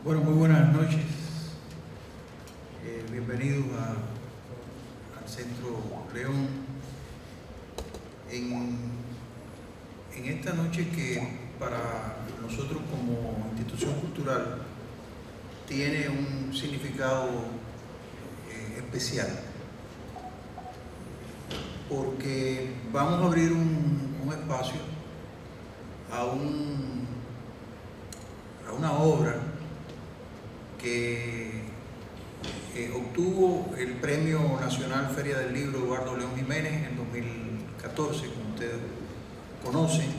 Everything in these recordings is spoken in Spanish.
Bueno, muy buenas noches. Bienvenidos al Centro León. En esta noche que para nosotros como institución cultural tiene un significado especial, porque vamos a abrir un espacio a una obra que obtuvo el Premio Nacional Feria del Libro Eduardo León Jiménez en 2014, como ustedes conocen,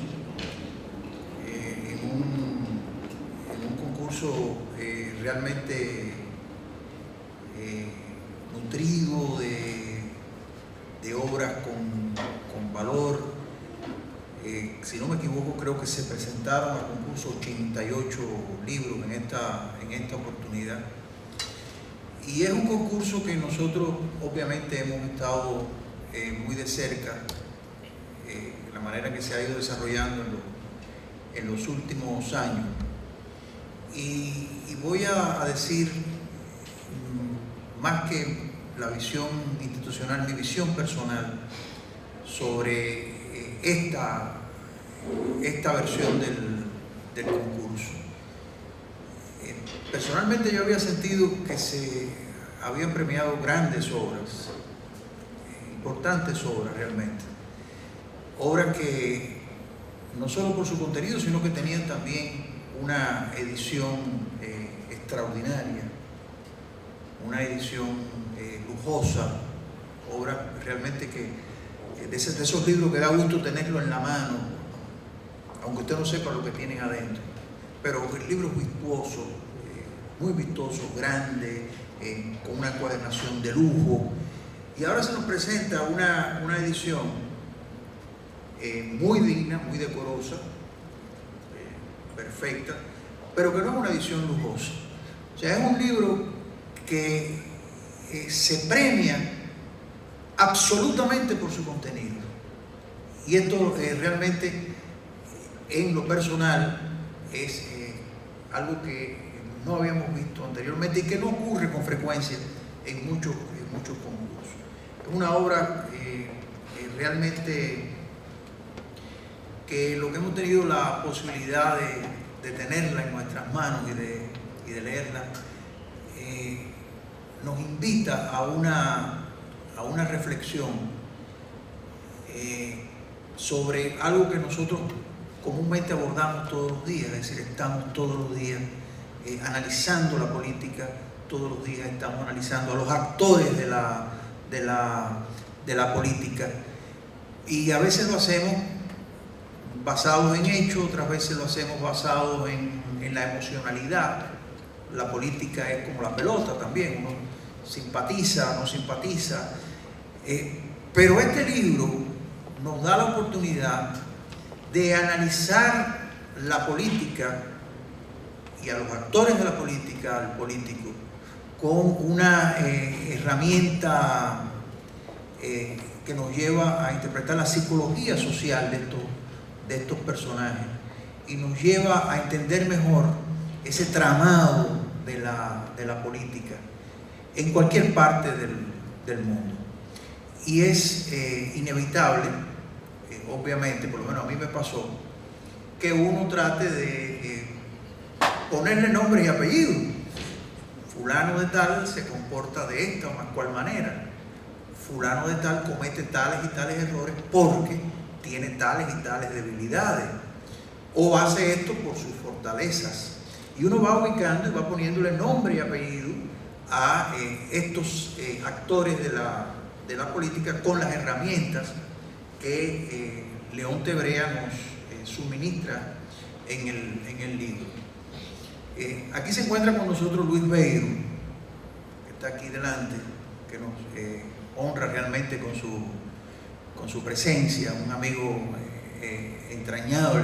en un concurso realmente nutrido de obras con valor. Si no me equivoco, creo que se presentaron al concurso 88 libros en esta oportunidad. Y es un concurso que nosotros obviamente hemos estado muy de cerca, la manera que se ha ido desarrollando en los últimos años. Y voy a decir, más que la visión institucional, mi visión personal sobre esta versión del concurso. Personalmente yo había sentido que se habían premiado grandes obras, importantes obras realmente, obras que no solo por su contenido, sino que tenían también una edición extraordinaria, una edición lujosa, obras realmente que de esos libros que da gusto tenerlo en la mano, aunque usted no sepa lo que tienen adentro, pero el libro es vistoso, muy vistoso, grande, con una encuadernación de lujo. Y ahora se nos presenta una edición muy digna, muy decorosa, perfecta, pero que no es una edición lujosa. O sea, es un libro que se premia absolutamente por su contenido. Y esto realmente, en lo personal, es algo que no habíamos visto anteriormente y que no ocurre con frecuencia en muchos concursos. Es una obra realmente que lo que hemos tenido la posibilidad de tenerla en nuestras manos y de leerla, nos invita a una reflexión sobre algo que nosotros comúnmente abordamos todos los días, es decir, estamos todos los días analizando la política, todos los días estamos analizando a los actores de la política, y a veces lo hacemos basados en hechos, otras veces lo hacemos basados en la emocionalidad. La política es como la pelota también, uno simpatiza, no simpatiza, pero este libro nos da la oportunidad de analizar la política y a los actores de la política, al político, con una herramienta que nos lleva a interpretar la psicología social de estos personajes y nos lleva a entender mejor ese tramado de la política en cualquier parte del mundo. Y es inevitable, obviamente, por lo menos a mí me pasó, que uno trate de ponerle nombre y apellido. Fulano de tal se comporta de esta o cual manera. Fulano de tal comete tales y tales errores porque tiene tales y tales debilidades. O hace esto por sus fortalezas. Y uno va ubicando y va poniéndole nombre y apellido a estos actores de la política con las herramientas que León Tebrea nos suministra en el libro. Aquí se encuentra con nosotros Luis Beiro, que está aquí delante, que nos honra realmente con su presencia, un amigo entrañable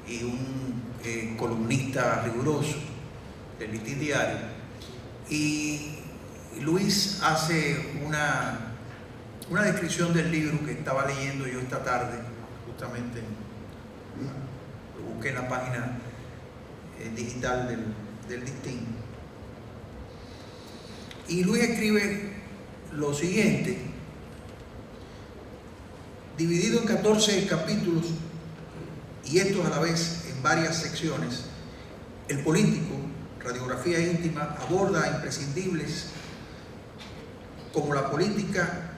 y un columnista riguroso del Listín Diario. Y Luis hace una descripción del libro que estaba leyendo yo esta tarde, justamente lo busqué en la página digital del distingo. Y Luis escribe lo siguiente, dividido en 14 capítulos y estos a la vez en varias secciones. El político, radiografía íntima, aborda imprescindibles como la política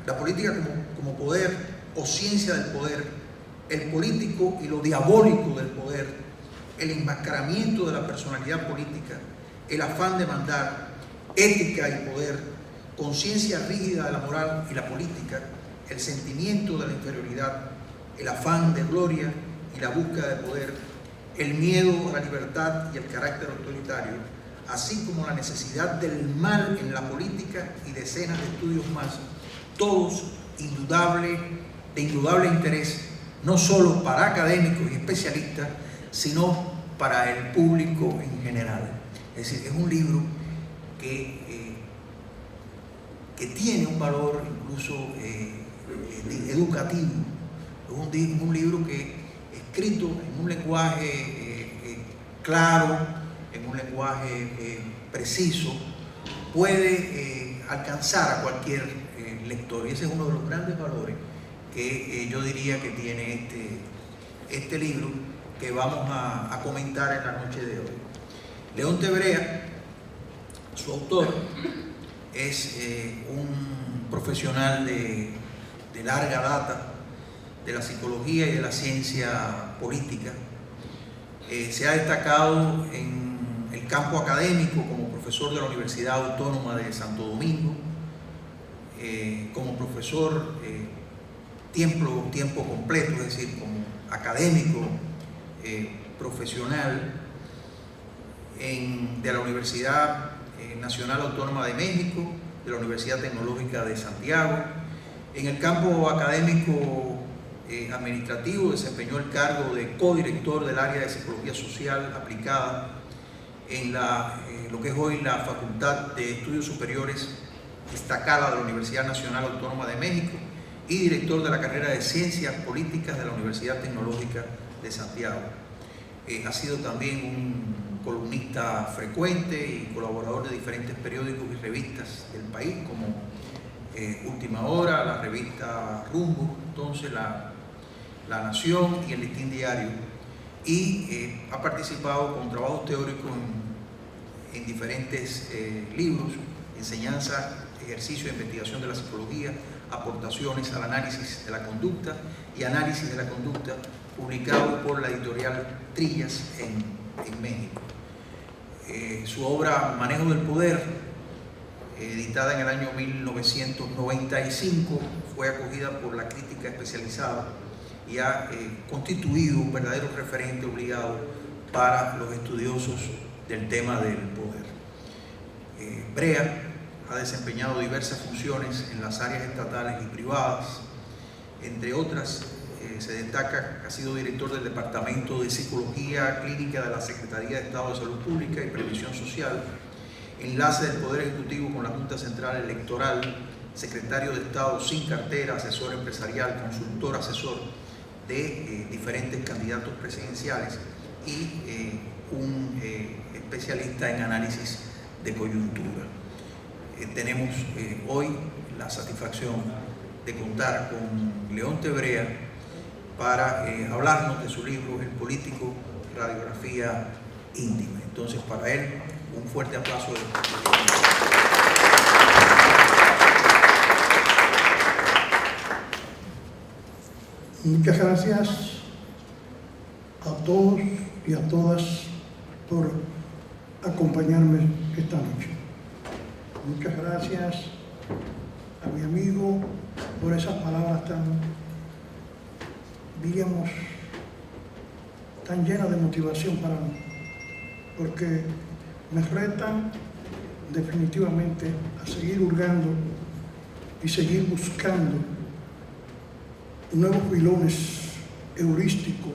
como poder o ciencia del poder, el político y lo diabólico del poder, el enmascaramiento de la personalidad política, el afán de mandar, ética y poder, conciencia rígida de la moral y la política, el sentimiento de la inferioridad, el afán de gloria y la búsqueda de poder, el miedo a la libertad y el carácter autoritario, así como la necesidad del mal en la política y decenas de estudios más, todos de indudable interés, no solo para académicos y especialistas, sino para el público en general. Es decir, es un libro que tiene un valor incluso educativo. Es un libro que, escrito en un lenguaje claro, en un lenguaje preciso, puede alcanzar a cualquier lector. Y ese es uno de los grandes valores que yo diría que tiene este libro que vamos a comentar en la noche de hoy. Leonte Brea, su autor, es un profesional de larga data de la psicología y de la ciencia política. Se ha destacado en el campo académico como profesor de la Universidad Autónoma de Santo Domingo, como profesor tiempo completo, es decir, como académico profesional de la Universidad Nacional Autónoma de México, de la Universidad Tecnológica de Santiago. En el campo académico administrativo desempeñó el cargo de codirector del área de Psicología Social Aplicada en lo que es hoy la Facultad de Estudios Superiores Iztacala de la Universidad Nacional Autónoma de México y director de la carrera de Ciencias Políticas de la Universidad Tecnológica de Santiago. Ha sido también un columnista frecuente y colaborador de diferentes periódicos y revistas del país, como Última Hora, la revista Rumbo, entonces la Nación y el Listín Diario, y ha participado con trabajos teóricos en diferentes libros, enseñanza, ejercicio de investigación de la psicología, aportaciones al análisis de la conducta y análisis de la conducta, publicado por la editorial Trillas en México. Su obra Manejo del Poder, editada en el año 1995, fue acogida por la crítica especializada y ha constituido un verdadero referente obligado para los estudiosos del tema del poder. Brea ha desempeñado diversas funciones en las áreas estatales y privadas. Entre otras, se destaca que ha sido director del Departamento de Psicología Clínica de la Secretaría de Estado de Salud Pública y Previsión Social, enlace del Poder Ejecutivo con la Junta Central Electoral, secretario de Estado sin cartera, asesor empresarial, consultor asesor de diferentes candidatos presidenciales y un especialista en análisis de coyuntura. Tenemos hoy la satisfacción de contar con Leonte Brea para hablarnos de su libro El político, radiografía íntima. Entonces, para él, un fuerte aplauso. Muchas gracias a todos y a todas por acompañarme esta noche. Muchas gracias a mi amigo por esas palabras tan llenas de motivación para mí, porque me retan definitivamente a seguir hurgando y seguir buscando nuevos pilones heurísticos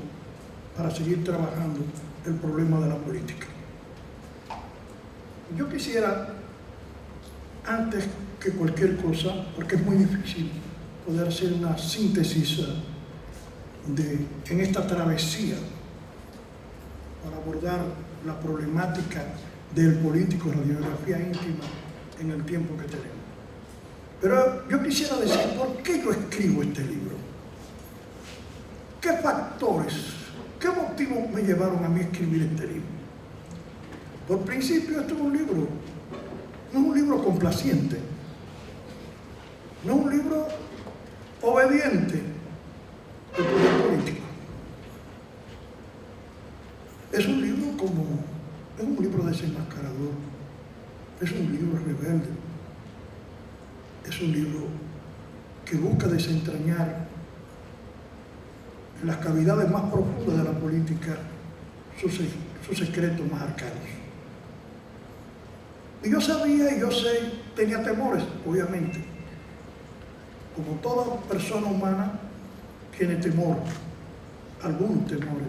para seguir trabajando el problema de la política. Yo quisiera, antes que cualquier cosa, porque es muy difícil poder hacer una síntesis en esta travesía para abordar la problemática del político, radiografía íntima en el tiempo que tenemos. Pero yo quisiera decir, ¿por qué yo escribo este libro? ¿Qué factores, qué motivos me llevaron a mí a escribir este libro? Por principio, esto es un libro, no es un libro complaciente, no es un libro obediente al poder político. Es un libro es un libro desenmascarador, es un libro rebelde, es un libro que busca desentrañar en las cavidades más profundas de la política sus secretos más arcanos. Y yo sabía y yo sé, tenía temores, obviamente. Como toda persona humana tiene temor, algunos temores.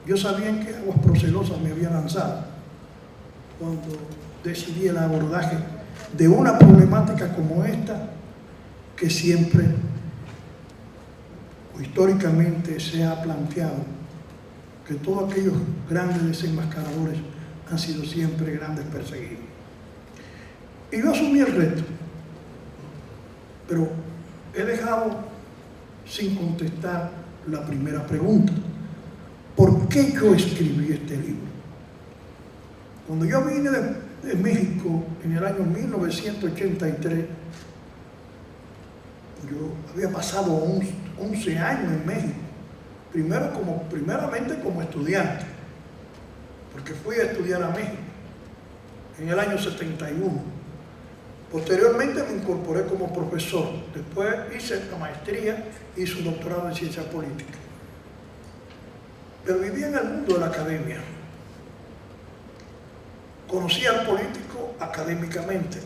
Yo sabía en qué aguas procelosas me había lanzado cuando decidí el abordaje de una problemática como esta, que siempre o históricamente se ha planteado que todos aquellos grandes desenmascaradores han sido siempre grandes perseguidos. Y yo asumí el reto, pero he dejado sin contestar la primera pregunta. ¿Por qué yo escribí este libro? Cuando yo vine de México en el año 1983, yo había pasado 11 años en México, primeramente como estudiante, porque fui a estudiar a México en el año 71. Posteriormente me incorporé como profesor, después hice la maestría, hice un doctorado en ciencia política. Pero vivía en el mundo de la academia. Conocía al político académicamente.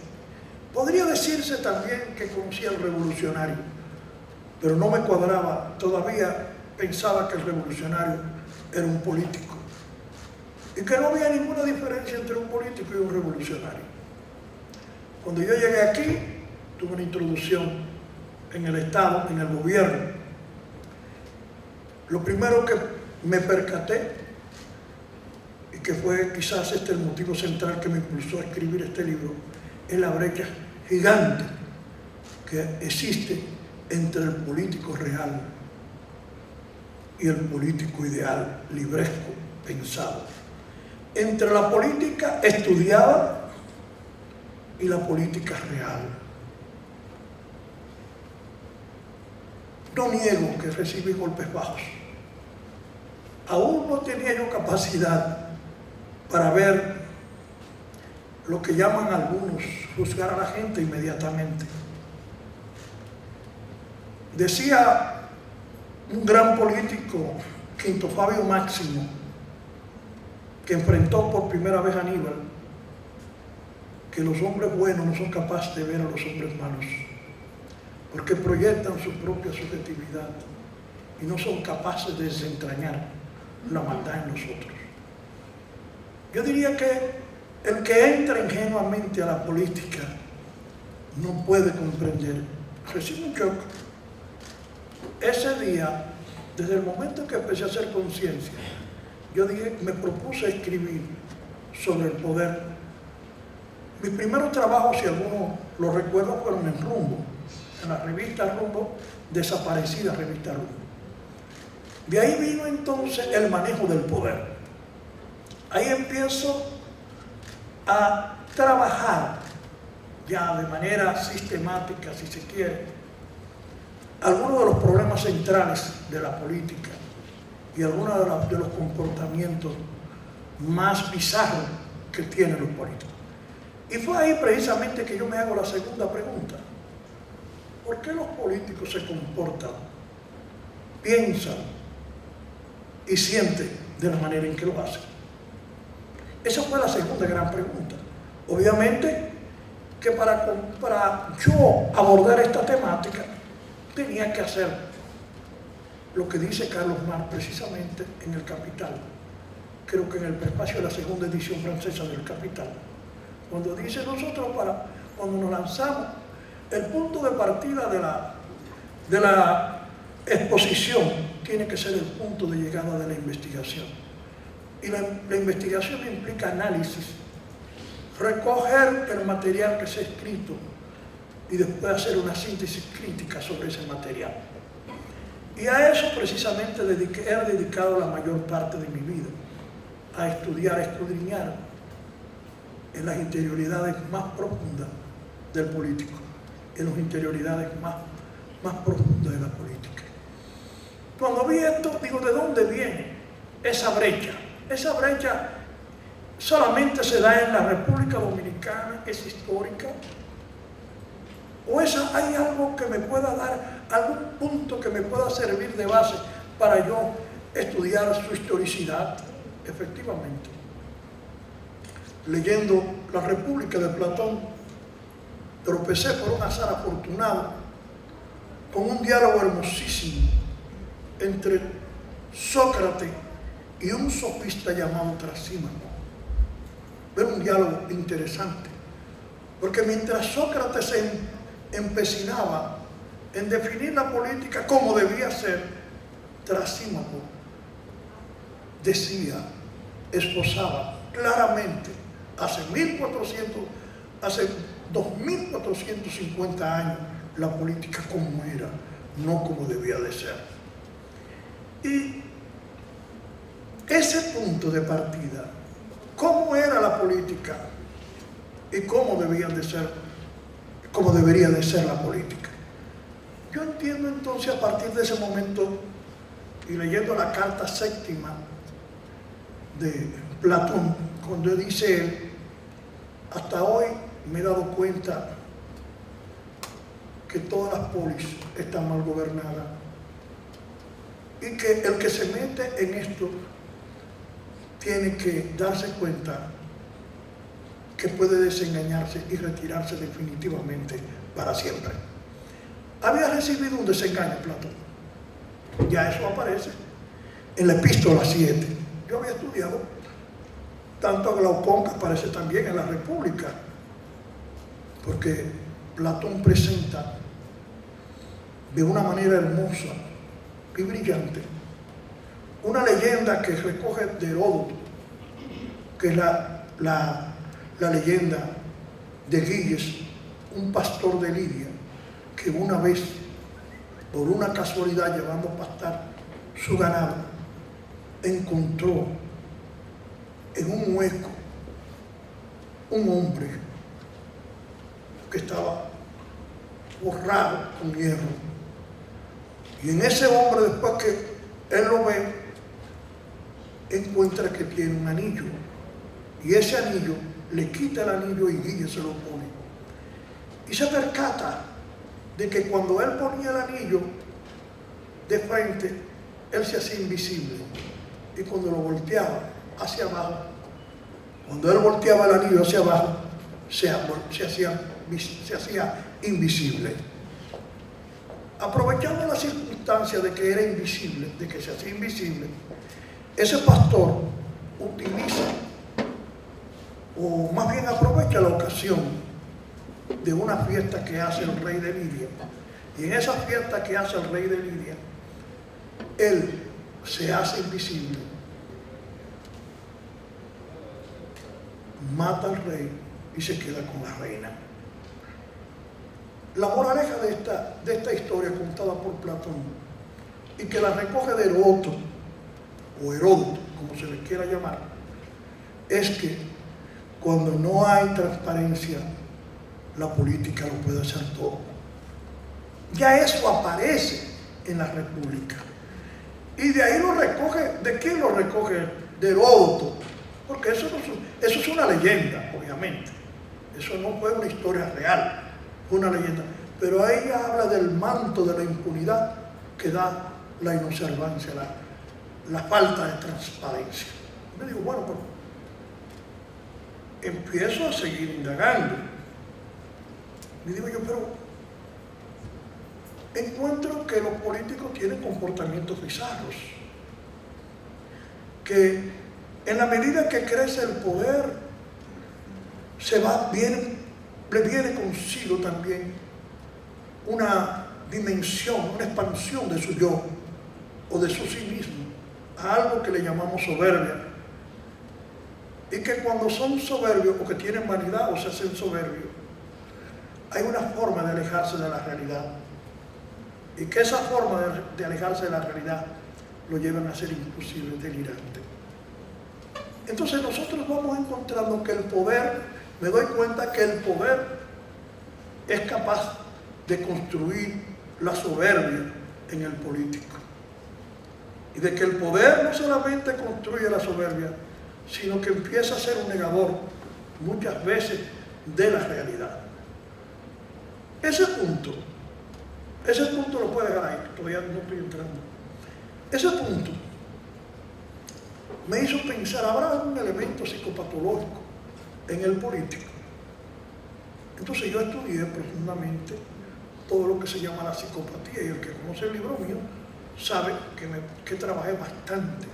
Podría decirse también que conocía al revolucionario, pero no me cuadraba. Todavía pensaba que el revolucionario era un político y que no había ninguna diferencia entre un político y un revolucionario. Cuando yo llegué aquí, tuve una introducción en el Estado, en el gobierno. Lo primero que me percaté, y que fue quizás el motivo central que me impulsó a escribir este libro, es la brecha gigante que existe entre el político real y el político ideal, libresco, pensado. Entre la política estudiada y la política real. No niego que recibí golpes bajos. Aún no tenía yo capacidad para ver lo que llaman algunos juzgar a la gente inmediatamente. Decía un gran político, Quinto Fabio Máximo, que enfrentó por primera vez a Aníbal, que los hombres buenos no son capaces de ver a los hombres malos, porque proyectan su propia subjetividad y no son capaces de desentrañar la maldad en nosotros. Yo diría que el que entra ingenuamente a la política no puede comprender. Recibe un shock. Ese día, desde el momento que empecé a hacer conciencia, yo dije, me propuse escribir sobre el poder. Mis primeros trabajos, si alguno lo recuerda, fueron en Rumbo, en la revista Rumbo, desaparecida revista Rumbo. De ahí vino entonces el manejo del poder. Ahí empiezo a trabajar ya de manera sistemática, si se quiere, algunos de los problemas centrales de la política y algunos de los comportamientos más bizarros que tienen los políticos. Y fue ahí precisamente que yo me hago la segunda pregunta. ¿Por qué los políticos se comportan, piensan y sienten de la manera en que lo hacen? Esa fue la segunda gran pregunta. Obviamente que para yo abordar esta temática tenía que hacer lo que dice Carlos Marx precisamente en El Capital. Creo que en el prefacio de la segunda edición francesa del Capital. Cuando dice nosotros, cuando nos lanzamos, el punto de partida de la exposición tiene que ser el punto de llegada de la investigación. Y la investigación implica análisis recoger el material que se ha escrito y después hacer una síntesis crítica sobre ese material. Y a eso precisamente he dedicado la mayor parte de mi vida, a estudiar, a escudriñar en las interioridades más profundas del político, en las interioridades más profundas de la política. Cuando vi esto, digo, ¿de dónde viene esa brecha? Esa brecha solamente se da en la República Dominicana, es histórica. ¿O hay algo que me pueda dar, algún punto que me pueda servir de base para yo estudiar su historicidad? Efectivamente, leyendo La República de Platón, tropecé por un azar afortunado con un diálogo hermosísimo entre Sócrates y un sofista llamado Trasímaco. Era un diálogo interesante, porque mientras Sócrates se empecinaba en definir la política como debía ser, Trasímaco decía, esbozaba claramente hace 2450 años la política como era, no como debía de ser. Y ese punto de partida, cómo era la política y cómo debería de ser la política. Yo entiendo entonces a partir de ese momento, y leyendo la carta séptima de Platón, cuando dice él, hasta hoy me he dado cuenta que todas las polis están mal gobernadas y que el que se mete en esto tiene que darse cuenta que puede desengañarse y retirarse definitivamente para siempre. Había recibido un desengaño Platón. Ya eso aparece en la epístola 7. Yo había estudiado tanto a Glaucón, que aparece también en la República, porque Platón presenta de una manera hermosa y brillante una leyenda que recoge de Heródoto, que es la leyenda de Giges, un pastor de Lidia, que una vez, por una casualidad, llevando a pastar su ganado, encontró en un hueco un hombre que estaba forrado con hierro. Y en ese hombre, después que él lo ve, encuentra que tiene un anillo. Y ese anillo, le quita el anillo y Guille se lo pone. Y se percata de que cuando él ponía el anillo de frente, él se hacía invisible. Y cuando lo volteaba hacia abajo, cuando él volteaba el anillo hacia abajo, se hacía invisible. Aprovechando la circunstancia de que era invisible, de que se hacía invisible, ese pastor utiliza, o más bien aprovecha la ocasión de una fiesta que hace el rey de Lidia. Y en esa fiesta que hace el rey de Lidia, él se hace invisible, mata al rey y se queda con la reina. La moraleja de esta historia contada por Platón, y que la recoge de Heródoto, o Heródoto, como se le quiera llamar, es que cuando no hay transparencia, la política lo puede hacer todo. Ya eso aparece en la República. Y de ahí lo recoge. ¿De quién lo recoge? De Heródoto. Porque eso es una leyenda, obviamente. Eso no fue una historia real, fue una leyenda. Pero ahí habla del manto de la impunidad que da la inobservancia, la falta de transparencia. Me digo, bueno, pero empiezo a seguir indagando. Me digo yo, pero encuentro que los políticos tienen comportamientos bizarros, que en la medida que crece el poder, le viene consigo también una dimensión, una expansión de su yo o de su sí mismo, a algo que le llamamos soberbia. y que cuando son soberbios o que tienen vanidad o se hacen soberbios, hay una forma de alejarse de la realidad, y que esa forma de alejarse de la realidad lo llevan a ser inclusive delirante. Entonces nosotros vamos encontrando que el poder, me doy cuenta que el poder es capaz de construir la soberbia en el político, y de que el poder no solamente construye la soberbia, sino que empieza a ser un negador muchas veces de la realidad. Ese punto lo puede dejar ahí, todavía no estoy entrando. Ese punto me hizo pensar, ¿habrá algún elemento psicopatológico en el político? Entonces yo estudié profundamente todo lo que se llama la psicopatía, y el que conoce el libro mío sabe que trabajé bastante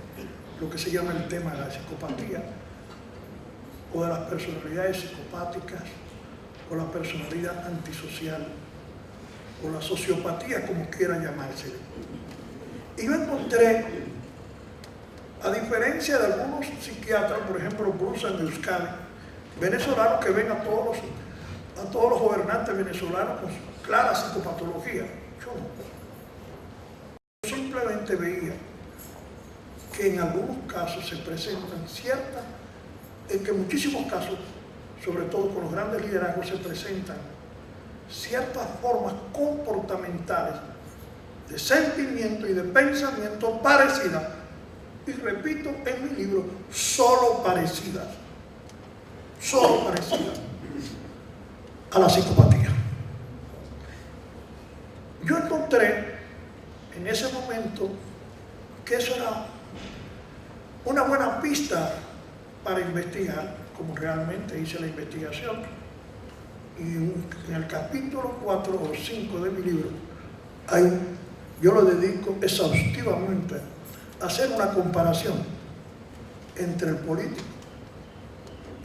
lo que se llama el tema de la psicopatía, o de las personalidades psicopáticas, o la personalidad antisocial, o la sociopatía, como quiera llamarse. Y yo encontré, a diferencia de algunos psiquiatras, por ejemplo Bruce de Euskadi, venezolanos que ven a todos los gobernantes venezolanos con clara psicopatología, yo no. Yo simplemente veía que en algunos casos se presentan ciertas, en que en muchísimos casos, sobre todo con los grandes liderazgos, se presentan ciertas formas comportamentales de sentimiento y de pensamiento parecidas, y repito en mi libro, solo parecidas a la psicopatía. Yo encontré en ese momento que eso era una buena pista para investigar, como realmente hice la investigación, y en el capítulo 4 o 5 de mi libro, yo lo dedico exhaustivamente a hacer una comparación entre el político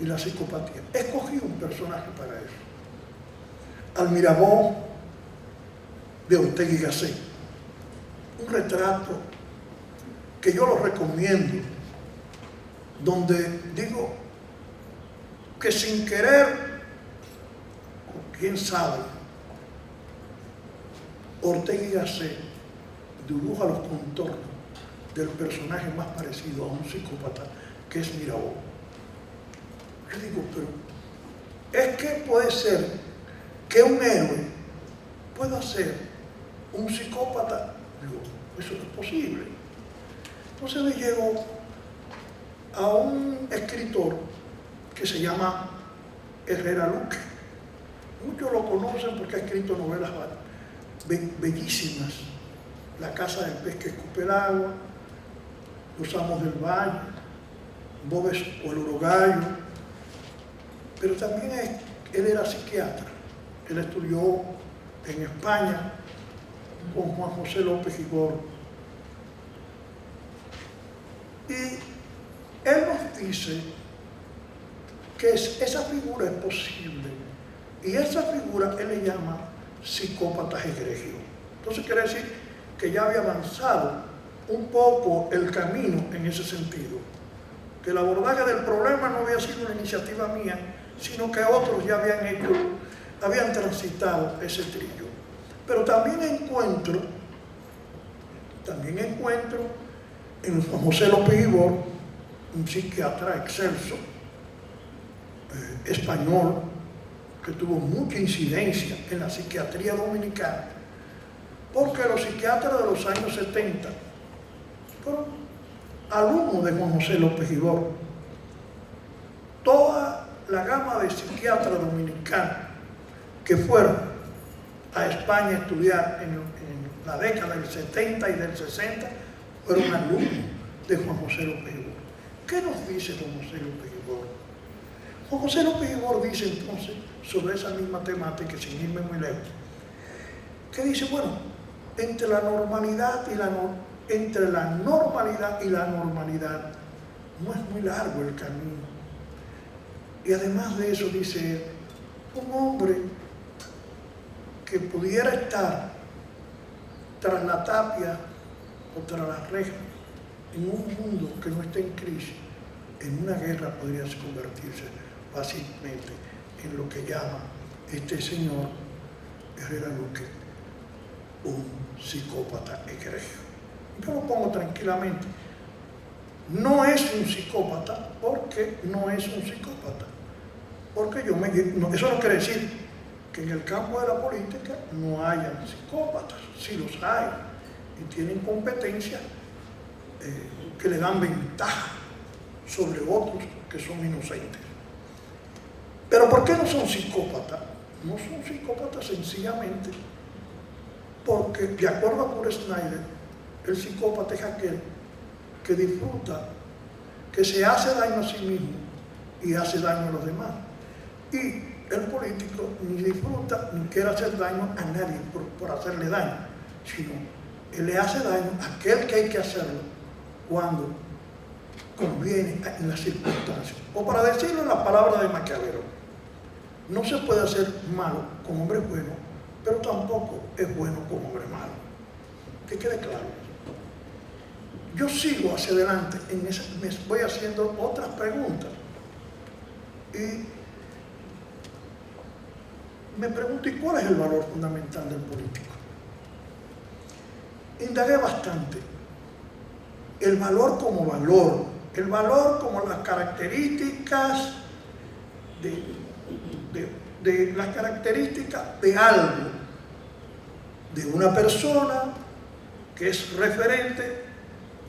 y la psicopatía. Escogí un personaje para eso, Almirabó de Ortega y Gasset, un retrato que yo lo recomiendo, donde digo que sin querer, o quién sabe, Ortega y Gasset dibuja los contornos del personaje más parecido a un psicópata, que es Mirabeau. Yo digo, pero es que puede ser que un héroe pueda ser un psicópata. Digo, eso no es posible. Entonces me llego a un escritor que se llama Herrera Luque. Muchos lo conocen porque ha escrito novelas bellísimas: La casa del pez que escupe el agua, Los amos del valle, Bobes o el urogallo. Pero también él era psiquiatra. Él estudió en España con Juan José López Igor. Y él nos dice que esa figura es posible, y esa figura él le llama psicópatas egregios. Entonces quiere decir que ya había avanzado un poco el camino en ese sentido, que el abordaje del problema no había sido una iniciativa mía, sino que otros ya habían transitado ese trillo. Pero también encuentro en Juan José López Ibor, un psiquiatra excelso, español, que tuvo mucha incidencia en la psiquiatría dominicana, porque los psiquiatras de los años 70 fueron alumnos de Juan José López Ibor. Toda la gama de psiquiatras dominicanos que fueron a España a estudiar en la década del 70 y del 60 fueron alumnos de Juan José López Ibor. ¿Qué nos dice Juan José López Ibor? Juan José López Ibor dice entonces, sobre esa misma temática, sin irme muy lejos, que dice, bueno, entre la normalidad y la normalidad no es muy largo el camino. Y además de eso, dice, un hombre que pudiera estar tras la tapia o tras las rejas en un mundo que no esté en crisis, en una guerra podría convertirse fácilmente en lo que llama este señor Herrera Luque un psicópata egregio. Yo lo pongo tranquilamente. No es un psicópata porque no es un psicópata. Porque eso no quiere decir que en el campo de la política no haya psicópatas. Sí los hay y tienen competencias que le dan ventaja sobre otros que son inocentes. Pero ¿por qué no son psicópatas? No son psicópatas sencillamente porque, de acuerdo a Kurt Snyder, el psicópata es aquel que disfruta, que se hace daño a sí mismo y hace daño a los demás. Y el político ni disfruta ni quiere hacer daño a nadie por hacerle daño, sino él le hace daño a aquel que hay que hacerlo cuando conviene en las circunstancias. O para decirlo en las palabras de Maquiavelo, no se puede hacer malo con hombre bueno, pero tampoco es bueno con hombre malo. Que quede claro. Yo sigo hacia adelante, me voy haciendo otras preguntas. Y me pregunto, ¿y cuál es el valor fundamental del político? Indagué bastante. El valor, el valor como las características las características de algo, de una persona que es referente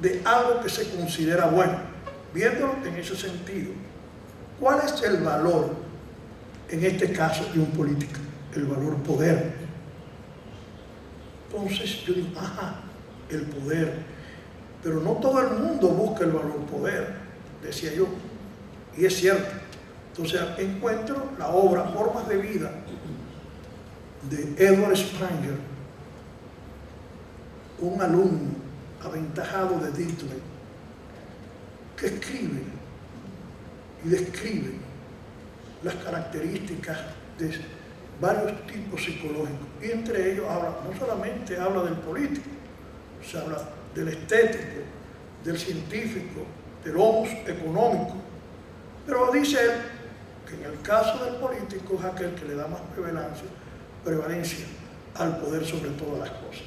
de algo que se considera bueno, viéndolo en ese sentido. ¿Cuál es el valor, en este caso, de un político? El valor poder. Entonces yo digo, el poder. Pero no todo el mundo busca el valor poder, decía yo. Y es cierto. Entonces encuentro la obra Formas de Vida de Edward Spranger, un alumno aventajado de Ditley, que escribe y describe las características de varios tipos psicológicos. Y entre ellos no solamente habla del político, se habla del estético, del científico, del homo económico. Pero dice él que en el caso del político es aquel que le da más prevalencia al poder sobre todas las cosas.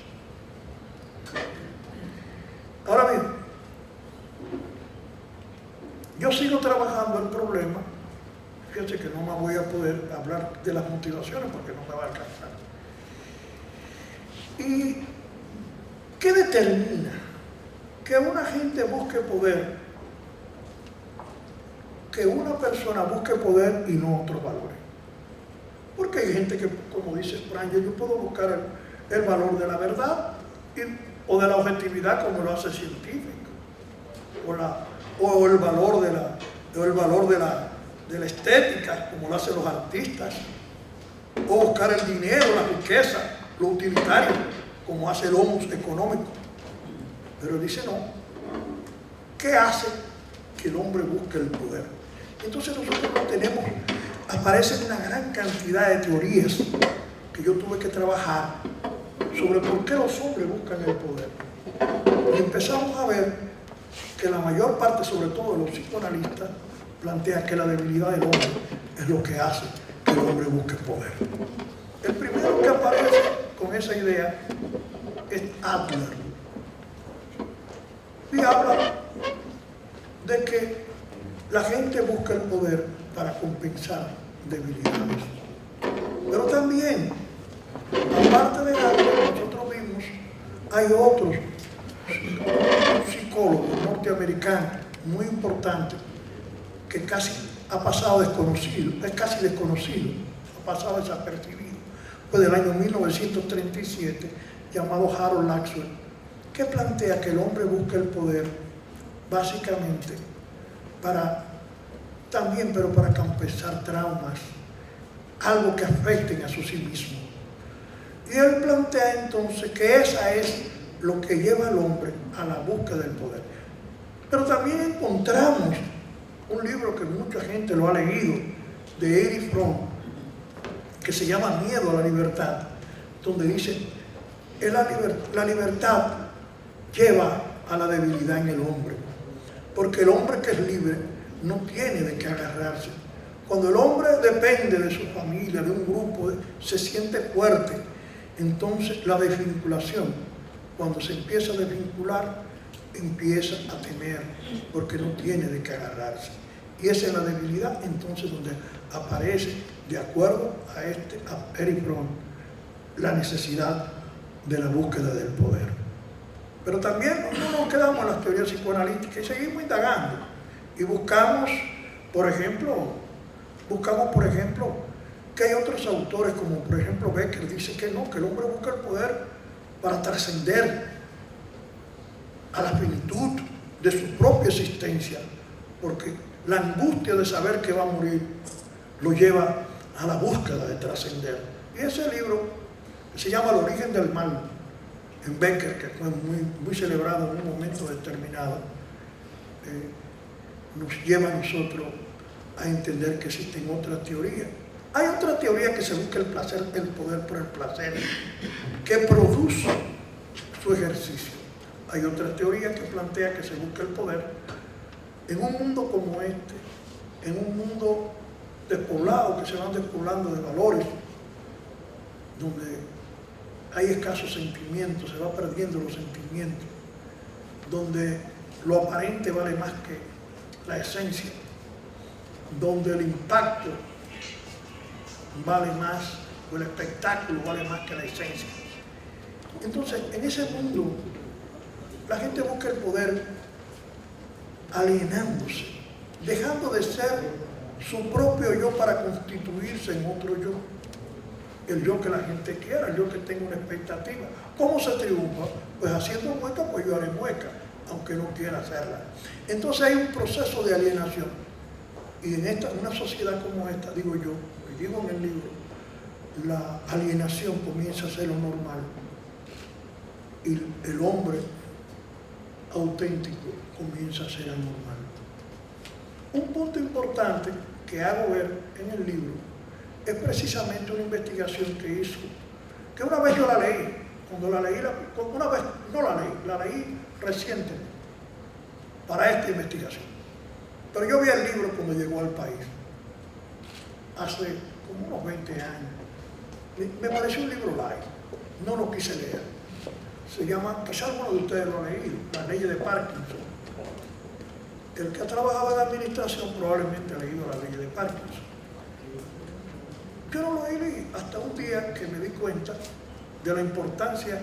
Ahora bien, yo sigo trabajando el problema. Fíjense que no me voy a poder hablar de las motivaciones porque no me va a alcanzar. ¿Y qué determina que una gente busque poder? Que una persona busque poder y no otros valores. Porque hay gente que, como dice Spranger, yo puedo buscar el valor de la verdad o de la objetividad como lo hace el científico, o el valor de la estética como lo hacen los artistas, o buscar el dinero, la riqueza, lo utilitario como hace el homo económico. Pero dice no. ¿Qué hace que el hombre busque el poder? Entonces nosotros aparecen una gran cantidad de teorías que yo tuve que trabajar sobre por qué los hombres buscan el poder. Y empezamos a ver que la mayor parte, sobre todo de los psicoanalistas, plantea que la debilidad del hombre es lo que hace que el hombre busque poder. El primero que aparece con esa idea es Adler. Y habla de que la gente busca el poder para compensar debilidades. Pero también, aparte de Adler, nosotros vimos, hay otros psicólogos norteamericanos muy importantes que casi ha pasado desconocido, es casi desconocido, ha pasado desapercibido. Fue del año 1937, llamado Harold Laxwell, que plantea que el hombre busca el poder básicamente pero para compensar traumas, algo que afecten a su sí mismo. Y él plantea entonces que esa es lo que lleva al hombre a la búsqueda del poder. Pero también encontramos un libro que mucha gente lo ha leído, de Erich Fromm, que se llama Miedo a la libertad, donde dice que la libertad lleva a la debilidad en el hombre, porque el hombre que es libre no tiene de qué agarrarse. Cuando el hombre depende de su familia, de un grupo, se siente fuerte. Entonces la desvinculación, cuando se empieza a desvincular, empieza a temer, porque no tiene de qué agarrarse. Y esa es la debilidad, entonces, donde aparece, de acuerdo a Erich Fromm, la necesidad de la búsqueda del poder. Pero también no nos quedamos en las teorías psicoanalíticas y seguimos indagando. Y buscamos, por ejemplo, que hay otros autores, como por ejemplo Becker, dice que no, que el hombre busca el poder para trascender a la finitud de su propia existencia, porque la angustia de saber que va a morir lo lleva a la búsqueda de trascender. Y ese libro, que se llama El origen del mal, en Becker, que fue muy celebrado en un momento determinado, nos lleva a nosotros a entender que existen otras teorías. Hay otra teoría que se busca el placer, el poder por el placer, que produce su ejercicio. Hay otra teoría que plantea que se busca el poder en un mundo como este, en un mundo despoblado, que se van despoblando de valores, donde hay escasos sentimientos, se va perdiendo los sentimientos, donde lo aparente vale más que la esencia, donde el impacto vale más, o el espectáculo vale más que la esencia. Entonces, en ese mundo, la gente busca el poder alienándose, dejando de ser su propio yo para constituirse en otro yo. El yo que la gente quiera, el yo que tenga una expectativa. ¿Cómo se triunfa? Pues haciendo mueca, pues yo haré mueca, aunque no quiera hacerla. Entonces hay un proceso de alienación. Y en una sociedad como esta, digo yo, y digo en el libro, la alienación comienza a ser lo normal. Y el hombre auténtico comienza a ser anormal. Un punto importante que hago ver en el libro es precisamente una investigación que hizo, que una vez yo la leí, la leí recientemente para esta investigación. Pero yo vi el libro cuando llegó al país, hace como unos 20 años. Me pareció un libro light, no lo quise leer. Se llama, quizás alguno de ustedes lo ha leído, Las leyes de Parkinson. El que ha trabajado en la administración probablemente ha leído Las leyes de Parkinson. Yo no lo leí hasta un día que me di cuenta de la importancia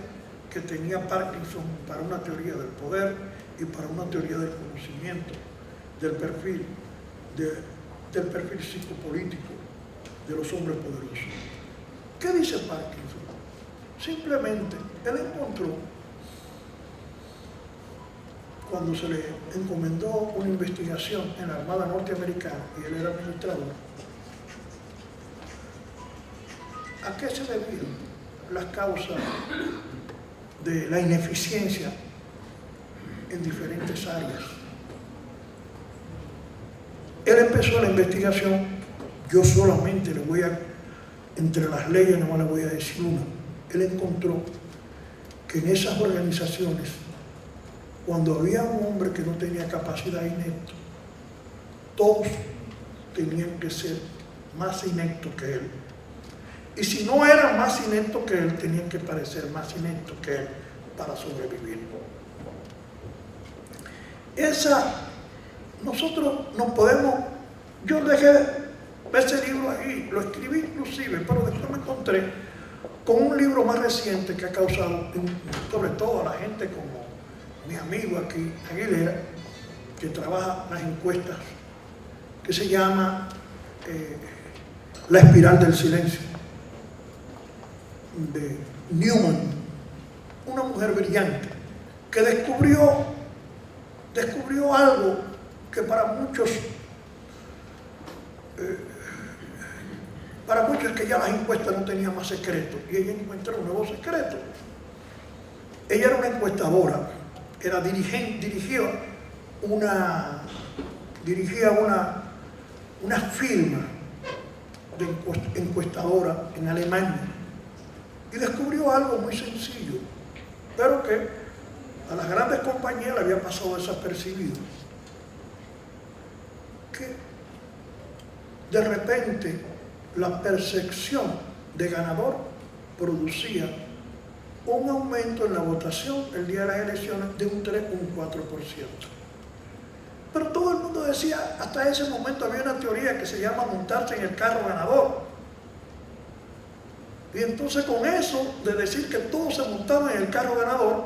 que tenía Parkinson para una teoría del poder y para una teoría del conocimiento, del perfil psicopolítico de los hombres poderosos. ¿Qué dice Parkinson? Simplemente, él encontró, cuando se le encomendó una investigación en la Armada Norteamericana, y él era administrador, ¿a qué se debían las causas de la ineficiencia en diferentes áreas? Él empezó la investigación, yo solamente le voy a, entre las leyes no le voy a decir una. Él encontró que en esas organizaciones, cuando había un hombre que no tenía capacidad inepto, todos tenían que ser más ineptos que él. Y si no eran más ineptos que él, tenían que parecer más ineptos que él para sobrevivir. Nosotros no podemos, yo dejé ese libro ahí, lo escribí inclusive, pero después me encontré con un libro más reciente que ha causado, sobre todo a la gente como mi amigo aquí, Aguilera, que trabaja las encuestas, que se llama La espiral del silencio, de Newman, una mujer brillante, que descubrió algo que para muchos es que ya las encuestas no tenían más secretos, y ella encontró un nuevo secreto. Ella era una encuestadora, dirigía una firma de encuestadora en Alemania, y descubrió algo muy sencillo, pero que a las grandes compañías le había pasado desapercibido, que de repente la percepción de ganador producía un aumento en la votación el día de las elecciones de un 3 o un 4%. Pero todo el mundo decía, hasta ese momento había una teoría que se llama montarse en el carro ganador. Y entonces con eso, de decir que todos se montaban en el carro ganador,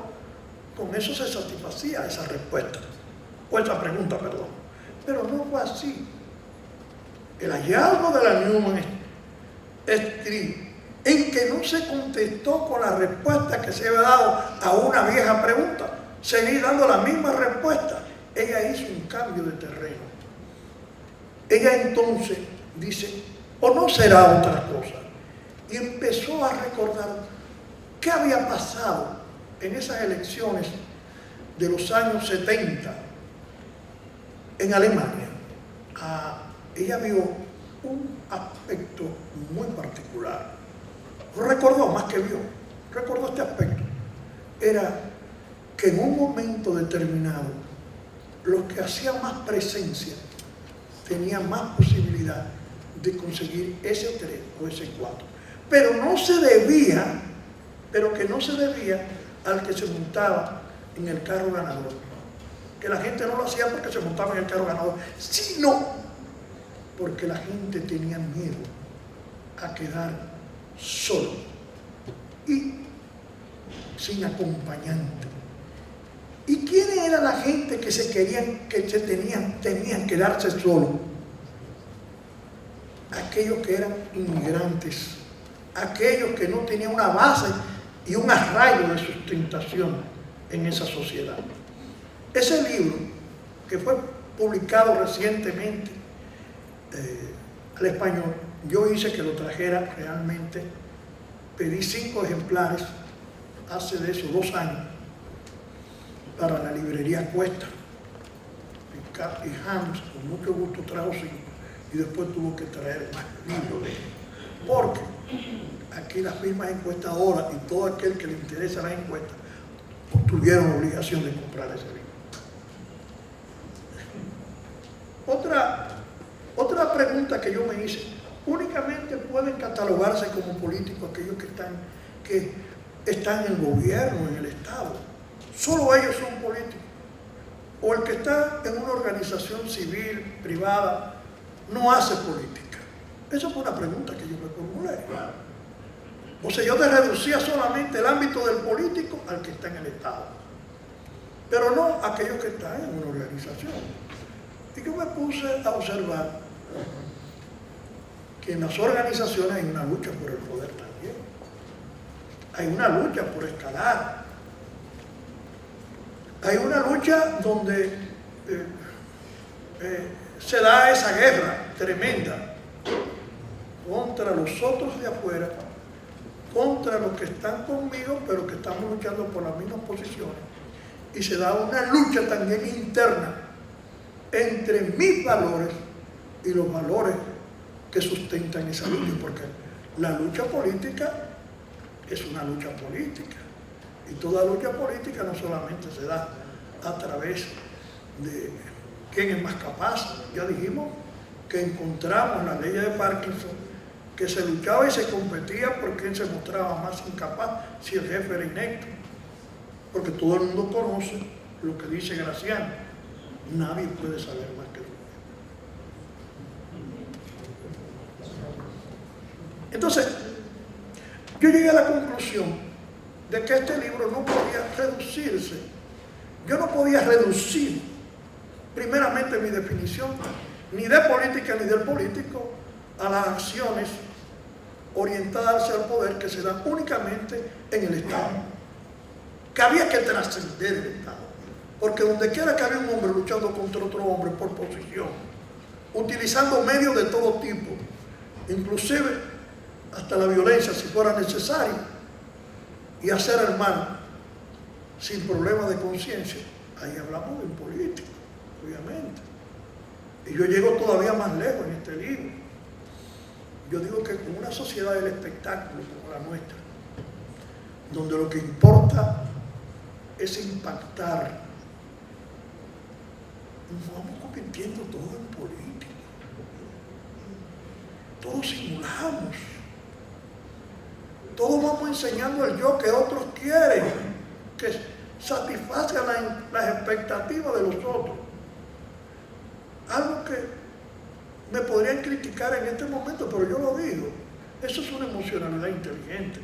con eso se satisfacía esa respuesta, o esa pregunta, perdón. Pero no fue así. El hallazgo de la Newman Street, en que no se contestó con la respuesta que se había dado a una vieja pregunta, seguí dando la misma respuesta. Ella hizo un cambio de terreno. Ella entonces dice, o no será otra cosa, y empezó a recordar qué había pasado en esas elecciones de los años 70 en Alemania. Ella vio un aspecto muy particular. Recordó, más que vio, recordó este aspecto. Era que en un momento determinado, los que hacían más presencia tenían más posibilidad de conseguir ese 3 o ese 4. Pero no se debía, al que se montaba en el carro ganador. Que la gente no lo hacía porque se montaba en el carro ganador, sino porque la gente tenía miedo a quedar solo y sin acompañante. ¿Y quién era la gente que tenían que darse solos? Aquellos que eran inmigrantes, aquellos que no tenían una base y un arraigo de sustentación en esa sociedad. Ese libro, que fue publicado recientemente al español, yo hice que lo trajera realmente, pedí 5 ejemplares hace de eso 2 años para la librería Cuesta, y Hans con mucho gusto trajo 5 y después tuvo que traer más libros de él, porque aquí las firmas encuestadoras y todo aquel que le interesa las encuestas tuvieron obligación de comprar ese libro. Otra pregunta que yo me hice, únicamente pueden catalogarse como políticos aquellos que están en el gobierno, en el Estado. Solo ellos son políticos. O el que está en una organización civil, privada, no hace política. Esa fue una pregunta que yo me formulé. O sea, yo te reducía solamente el ámbito del político al que está en el Estado, pero no a aquellos que están en una organización. Y yo me puse a observar que en las organizaciones hay una lucha por el poder también. Hay una lucha por escalar. Hay una lucha donde se da esa guerra tremenda contra los otros de afuera, contra los que están conmigo, pero que estamos luchando por las mismas posiciones. Y se da una lucha también interna entre mis valores y los valores que sustentan esa lucha, porque la lucha política es una lucha política. Y toda lucha política no solamente se da a través de quién es más capaz. Ya dijimos que encontramos la ley de Parkinson, que se luchaba y se competía por quién se mostraba más incapaz, si el jefe era inepto. Porque todo el mundo conoce lo que dice Graciano: nadie puede saber más que tú. Entonces, yo llegué a la conclusión de que este libro no podía reducirse. Yo no podía reducir, primeramente, mi definición, ni de política ni del político, a las acciones orientadas hacia el poder que se dan únicamente en el Estado. Que había que trascender el Estado. Porque donde quiera que había un hombre luchando contra otro hombre por posición, utilizando medios de todo tipo, inclusive hasta la violencia si fuera necesario, y hacer el mal sin problemas de conciencia, ahí hablamos de un político, obviamente. Y yo llego todavía más lejos en este libro. Yo digo que con una sociedad del espectáculo como la nuestra, donde lo que importa es impactar, nos vamos convirtiendo todo en política. todos simulamos. Todos vamos enseñando el yo que otros quieren, que satisfaga las expectativas de los otros. Algo que me podrían criticar en este momento, pero yo lo digo. Eso es una emocionalidad inteligente.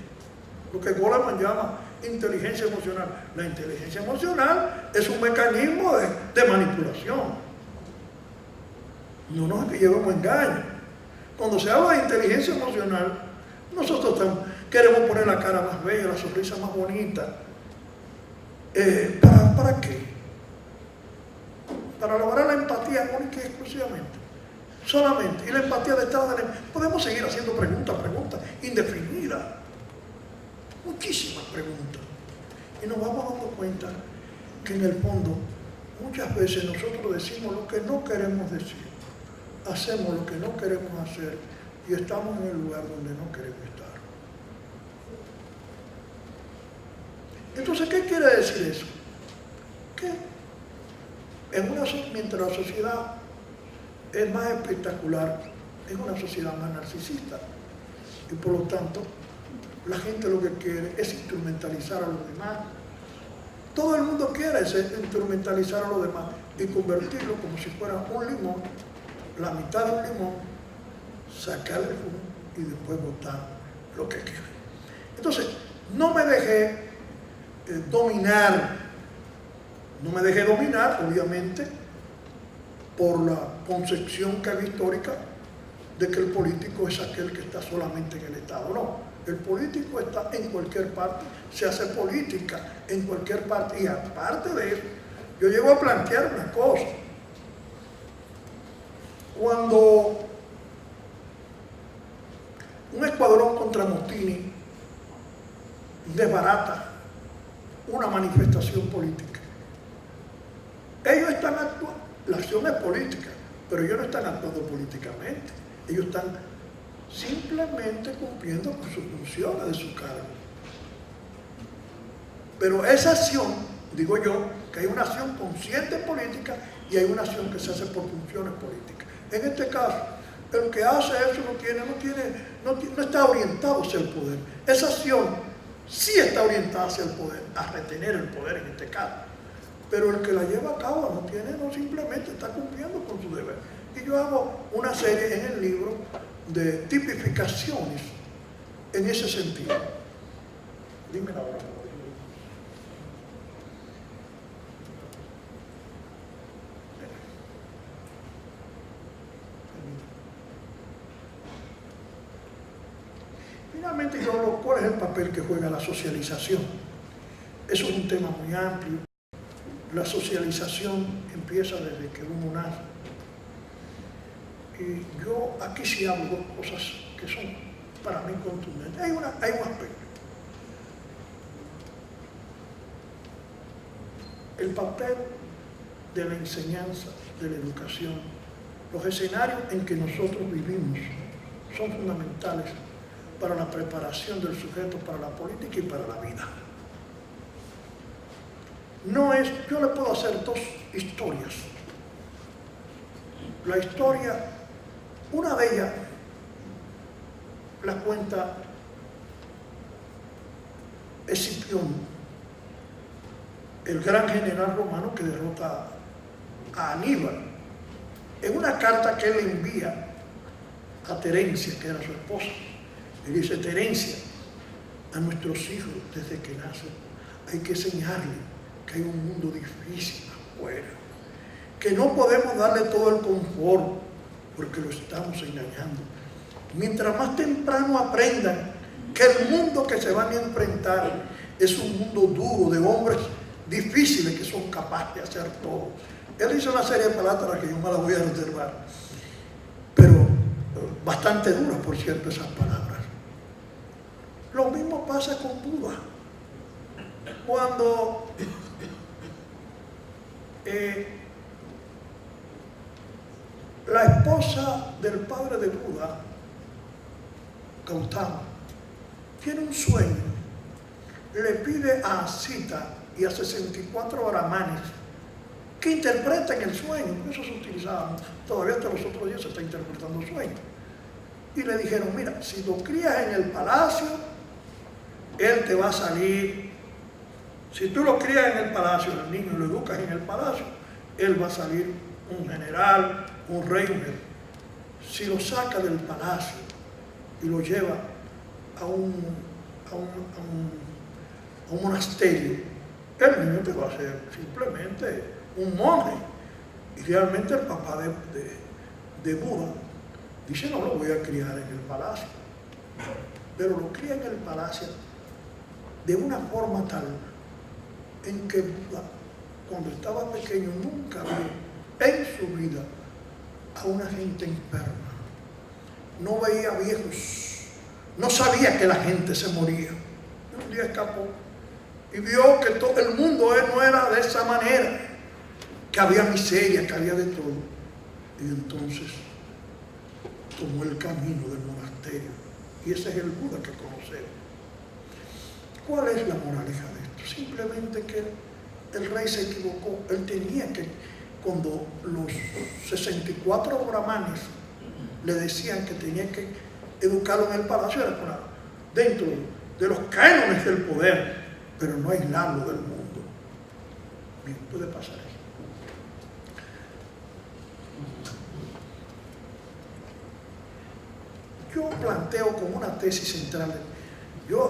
Lo que Goleman llama inteligencia emocional. La inteligencia emocional es un mecanismo de manipulación. No nos llevemos a engaño. Cuando se habla de inteligencia emocional, nosotros queremos poner la cara más bella, la sonrisa más bonita. ¿Para qué? Para lograr la empatía única y exclusivamente. Solamente. Y la empatía de estado de podemos seguir haciendo preguntas indefinidas. Muchísimas preguntas. Y nos vamos dando cuenta que en el fondo muchas veces nosotros decimos lo que no queremos decir. Hacemos lo que no queremos hacer y estamos en el lugar donde no queremos estar. Entonces, ¿qué quiere decir eso? Que mientras la sociedad es más espectacular, es una sociedad más narcisista. Y por lo tanto, la gente lo que quiere es instrumentalizar a los demás. Todo el mundo quiere instrumentalizar a los demás y convertirlo como si fuera un limón, la mitad de un limón, sacarle el jugo y después botar lo que quiere. Entonces, no me dejé dominar, obviamente, por la concepción que hay histórica de que el político es aquel que está solamente en el Estado. No, el político está en cualquier parte, se hace política en cualquier parte. Y aparte de eso, yo llego a plantear una cosa. Cuando un escuadrón contra Mostini desbarata una manifestación política, ellos están actuando, la acción es política, pero ellos no están actuando políticamente, ellos están simplemente cumpliendo con sus funciones de su cargo. Pero esa acción, digo yo, que hay una acción consciente política y hay una acción que se hace por funciones políticas. En este caso, el que hace eso no está orientado hacia el poder. Esa acción sí está orientada hacia el poder, a retener el poder en este caso. Pero el que la lleva a cabo no simplemente está cumpliendo con su deber. Y yo hago una serie en el libro de tipificaciones en ese sentido. Dime la hora. Finalmente, ¿cuál es el papel que juega la socialización? Eso es un tema muy amplio. La socialización empieza desde que uno nace. Y yo aquí sí hablo dos cosas que son para mí contundentes. Hay un aspecto. El papel de la enseñanza, de la educación, los escenarios en que nosotros vivimos son fundamentales para la preparación del sujeto para la política y para la vida. Yo le puedo hacer dos historias. La historia, una de ellas la cuenta Escipión, el gran general romano que derrota a Aníbal, en una carta que él envía a Terencia, que era su esposa. Y dice: Terencia, a nuestros hijos desde que nacen hay que enseñarles que hay un mundo difícil afuera, que no podemos darle todo el confort porque lo estamos engañando. Mientras más temprano aprendan que el mundo que se van a enfrentar es un mundo duro, de hombres difíciles que son capaces de hacer todo. Él hizo una serie de palabras que yo me las voy a reservar, pero bastante duras, por cierto, esas palabras. Lo mismo pasa con Buda. Cuando la esposa del padre de Buda, Gautama, tiene un sueño, le pide a Sita y a 64 brahmanes que interpreten el sueño. Eso se utilizaba, todavía hasta los otros días se está interpretando sueños. y le dijeron, mira, si lo crías en el palacio, él te va a salir. Si tú lo crías en el palacio, el niño lo educas en el palacio, él va a salir un general, un rey, un rey. Si lo saca del palacio y lo lleva a un monasterio, el niño te va a ser simplemente un monje. Y realmente el papá de Buda dice, no lo voy a criar en el palacio, pero lo cría en el palacio de una forma tal en que Buda, cuando estaba pequeño, nunca vio en su vida a una gente enferma, no veía viejos, no sabía que la gente se moría. Y un día escapó y vio que todo el mundo no era de esa manera, que había miseria, que había de todo. Y entonces tomó el camino del monasterio, y ese es el Buda que conocemos. ¿Cuál es la moraleja de esto? Simplemente que el rey se equivocó. Él tenía que, cuando los 64 brahmanes le decían que tenía que educarlo en el palacio, era dentro de los cánones del poder, pero no aislarlo del mundo. Bien, puede pasar eso. Yo planteo como una tesis central.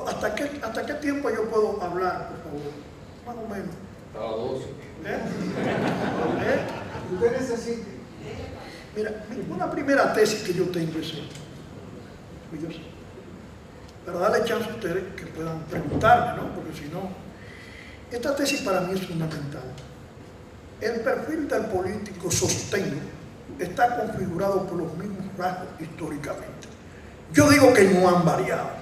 ¿Hasta qué tiempo yo puedo hablar, por favor? Más o menos. A 12. Usted necesita. Mira, una primera tesis que yo tengo es esta. Para darle chance a ustedes que puedan preguntarme, ¿no? Porque si no, esta tesis para mí es fundamental. El perfil del político, sostengo, está configurado por los mismos rasgos históricamente. Yo digo que no han variado.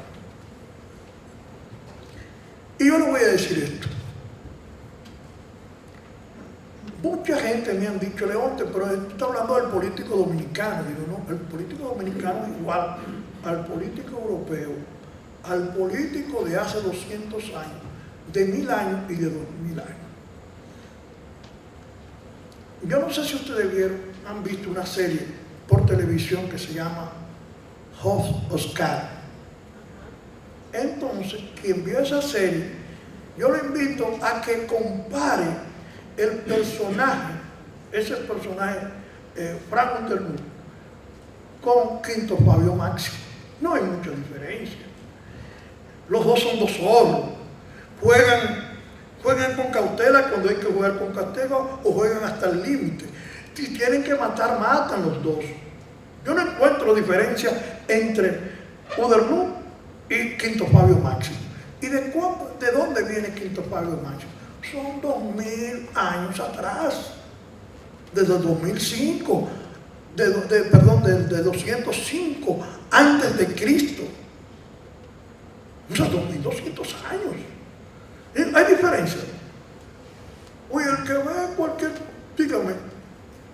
Y yo le voy a decir esto. Mucha gente me han dicho, Leonte, pero tú estás hablando del político dominicano. Digo, no, el político dominicano es igual al político europeo, al político de hace 200 años, de 1000 años y de 2000 años. Yo no sé si ustedes han visto una serie por televisión que se llama House of Cards. Entonces, quien vio esa serie, yo lo invito a que compare el personaje, ese personaje, Frank Underwood, con Quinto Fabio Máximo. No hay mucha diferencia. Los dos son dos solos. Juegan con cautela cuando hay que jugar con castigo, o juegan hasta el límite. Si tienen que matar, matan los dos. Yo no encuentro diferencia entre Underwood y Quinto Fabio Máximo. ¿Y de dónde viene Quinto Fabio Máximo? Son 2000 años atrás, desde el 2005, de 205 antes de Cristo. O sea, 2200 años. ¿Hay diferencia? Oye, el que ve dígame,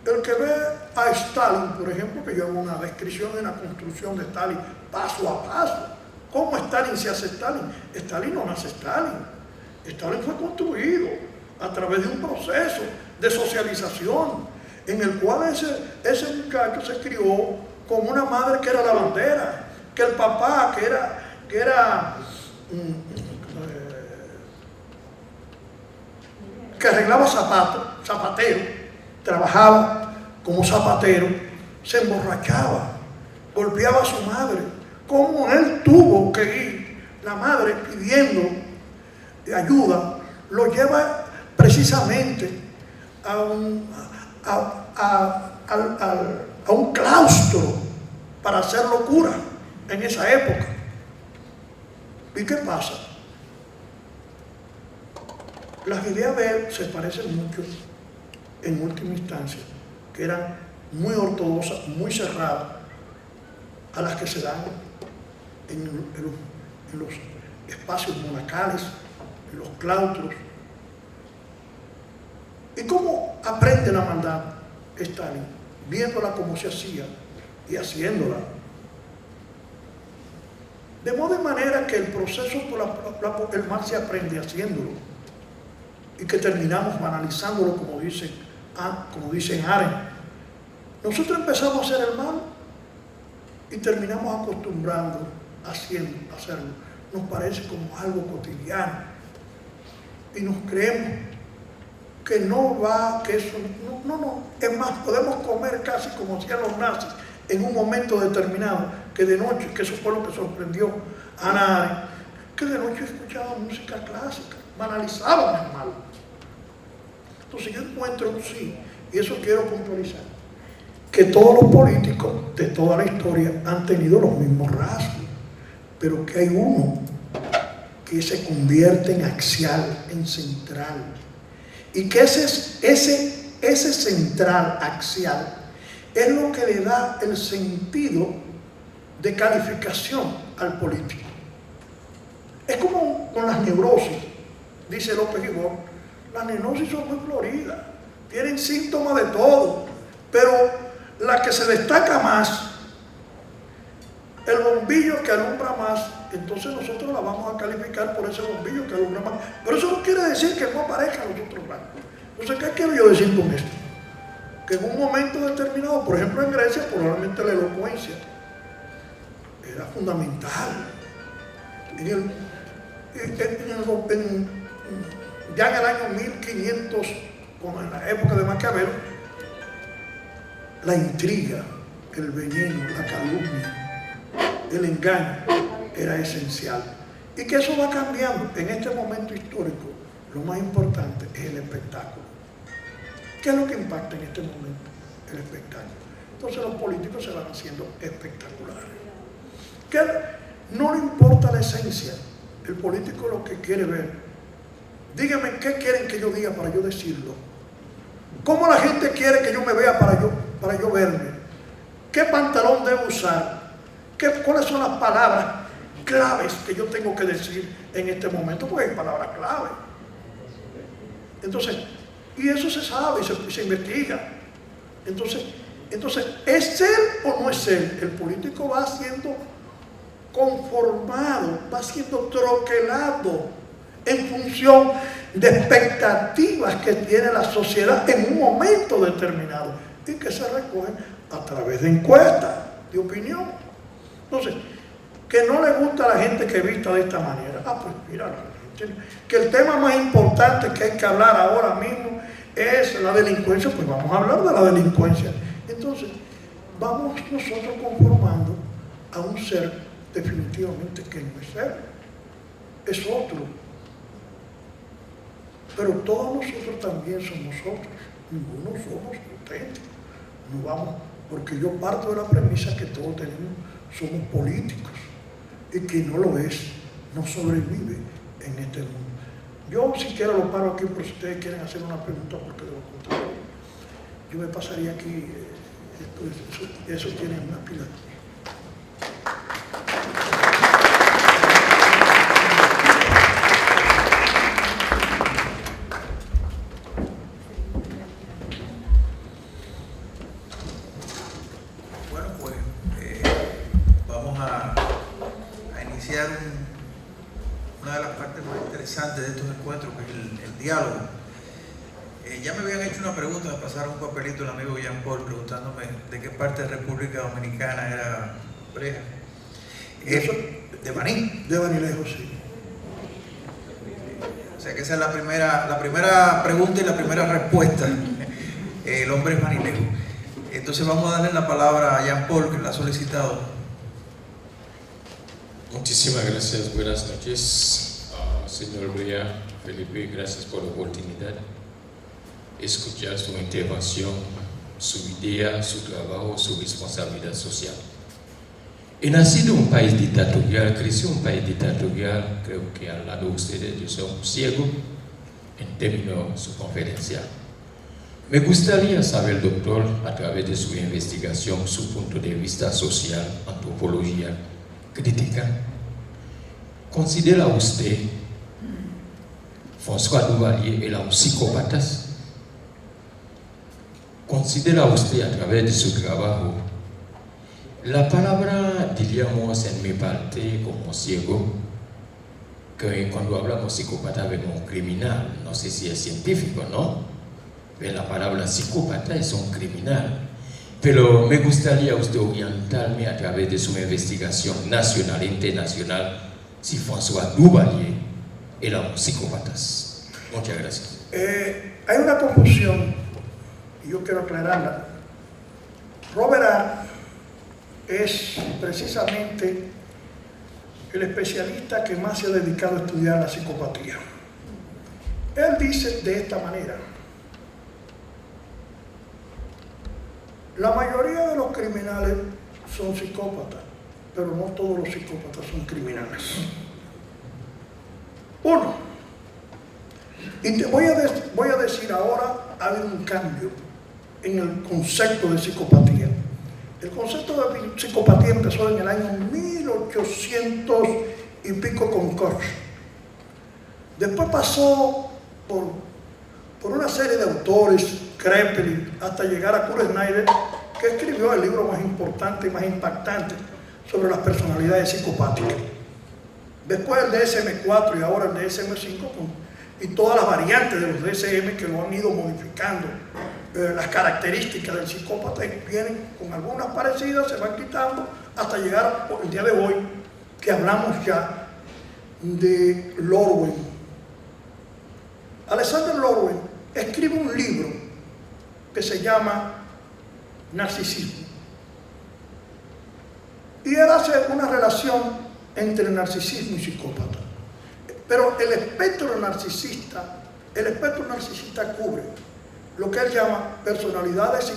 el que ve a Stalin, por ejemplo, que yo hago una descripción de la construcción de Stalin paso a paso. ¿Cómo Stalin se hace Stalin? Stalin no nace Stalin. Stalin fue construido a través de un proceso de socialización en el cual ese muchacho se crió con una madre que era lavandera, que el papá que arreglaba zapatos, zapatero, trabajaba como zapatero, se emborrachaba, golpeaba a su madre. Como él tuvo que ir, la madre pidiendo ayuda, lo lleva precisamente a un claustro para hacer locura en esa época. ¿Y qué pasa? Las ideas de él se parecen mucho, en última instancia, que eran muy ortodoxas, muy cerradas, a las que se dan en los espacios monacales, en los claustros. ¿Y cómo aprende la maldad Stalin? Viéndola como se hacía y haciéndola. De modo de manera que el proceso por el mal se aprende haciéndolo, y que terminamos banalizándolo, como dicen Arendt. Nosotros empezamos a hacer el mal y terminamos acostumbrando a hacerlo. Nos parece como algo cotidiano y nos creemos que no va, que eso, no. Es más, podemos comer casi como hacían los nazis en un momento determinado, que de noche, que eso fue lo que sorprendió a nadie, que de noche escuchaba música clásica, banalizaban el mal. Entonces yo encuentro, sí, y eso quiero puntualizar, que todos los políticos de toda la historia han tenido los mismos rasgos, pero que hay uno que se convierte en axial, en central, y que ese central axial es lo que le da el sentido de calificación al político. Es como con las neurosis, dice López Ibor, las neurosis son muy floridas, tienen síntomas de todo, pero la que se destaca más, el bombillo que alumbra más, entonces nosotros la vamos a calificar por ese bombillo que alumbra más. Pero eso no quiere decir que no aparezcan los otros blancos. Entonces, ¿qué quiero yo decir con esto? Que en un momento determinado, por ejemplo en Grecia, probablemente la elocuencia era fundamental. Ya en el año 1500, como en la época de Maquiavelo, la intriga, el veneno, la calumnia, el engaño era esencial. Y que eso va cambiando. En este momento histórico, lo más importante es el espectáculo. ¿Qué es lo que impacta en este momento? El espectáculo. Entonces los políticos se van haciendo espectaculares. Que no le importa la esencia. El político lo que quiere ver. Díganme qué quieren que yo diga para yo decirlo. ¿Cómo la gente quiere que yo me vea para yo verme? ¿Qué pantalón debo usar? ¿Cuáles son las palabras claves que yo tengo que decir en este momento? Porque hay palabras clave. Entonces, y eso se sabe y se investiga. Entonces, ¿es él o no es él? El político va siendo conformado, va siendo troquelado en función de expectativas que tiene la sociedad en un momento determinado y que se recogen a través de encuestas de opinión. Entonces, que no le gusta a la gente que vista de esta manera. Pues mira, que el tema más importante que hay que hablar ahora mismo es la delincuencia, pues vamos a hablar de la delincuencia. Entonces, vamos nosotros conformando a un ser definitivamente que no es él, es otro. Pero todos nosotros también somos otros, ninguno somos auténticos. No vamos, porque yo parto de la premisa que todos somos políticos, y quien no lo es, no sobrevive en este mundo. Yo si quiero lo paro aquí, pero si ustedes quieren hacer una pregunta, porque de lo contrario, yo me pasaría aquí, eso tiene una pila. Bueno, pues vamos a iniciar una de las partes más interesantes de estos encuentros, que es el diálogo. Ya me habían hecho una pregunta, me pasaron un papelito el amigo Jean Paul preguntándome de qué parte de República Dominicana era Breja. De Baní. De Banilejo, sí. O sea que esa es la primera pregunta y la primera respuesta. El hombre es Banilejo. Entonces vamos a darle la palabra a Jean Paul, que la ha solicitado. Muchísimas gracias, buenas noches, señor Brea, Felipe, gracias por la oportunidad de escuchar su intervención, su idea, su trabajo, su responsabilidad social. He nacido en un país dictatorial, crecí en un país dictatorial, creo que al lado de ustedes yo soy un ciego en términos su conferencia. Me gustaría saber, doctor, a través de su investigación, su punto de vista social, antropología, crítica. ¿Considera usted François Duvalier era un psicópata? ¿Considera usted a través de su trabajo la palabra, diríamos en mi parte como ciego, que cuando hablamos psicópata vemos un criminal, no sé si es científico, ¿no? Pero la palabra psicópata es un criminal. Pero me gustaría usted orientarme a través de su investigación nacional e internacional si François Duvalier eran psicópatas. Muchas gracias. Hay una confusión, y yo quiero aclararla. Robert Hart es precisamente el especialista que más se ha dedicado a estudiar la psicopatía. Él dice de esta manera: la mayoría de los criminales son psicópatas, pero no todos los psicópatas son criminales. Uno, y te voy a decir ahora, ha habido un cambio en el concepto de psicopatía. El concepto de psicopatía empezó en el año 1800 y pico con Koch. Después pasó por una serie de autores, Kraepelin, hasta llegar a Kurt Snyder, que escribió el libro más importante y más impactante sobre las personalidades psicopáticas. Después el DSM-4 y ahora el DSM-5, y todas las variantes de los DSM que lo han ido modificando. Las características del psicópata vienen con algunas parecidas, se van quitando, hasta llegar el día de hoy, que hablamos ya de Lorwin. Alexander Lorwin escribe un libro que se llama Narcisismo. Y él hace una relación entre narcisismo y psicópata. Pero el espectro narcisista cubre lo que él llama personalidades,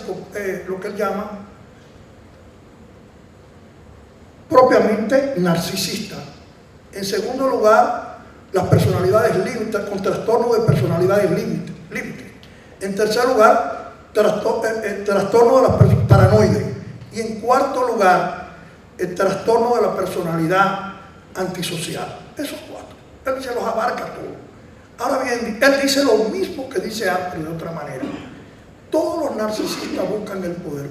lo que él llama propiamente narcisistas. En segundo lugar, las personalidades límites, con trastorno de personalidades límites. En tercer lugar, trastorno de la paranoide. Y en cuarto lugar, el trastorno de la personalidad antisocial. Esos cuatro. Él se los abarca todos. Ahora bien, él dice lo mismo que dice Hart, de otra manera. Todos los narcisistas buscan el poder,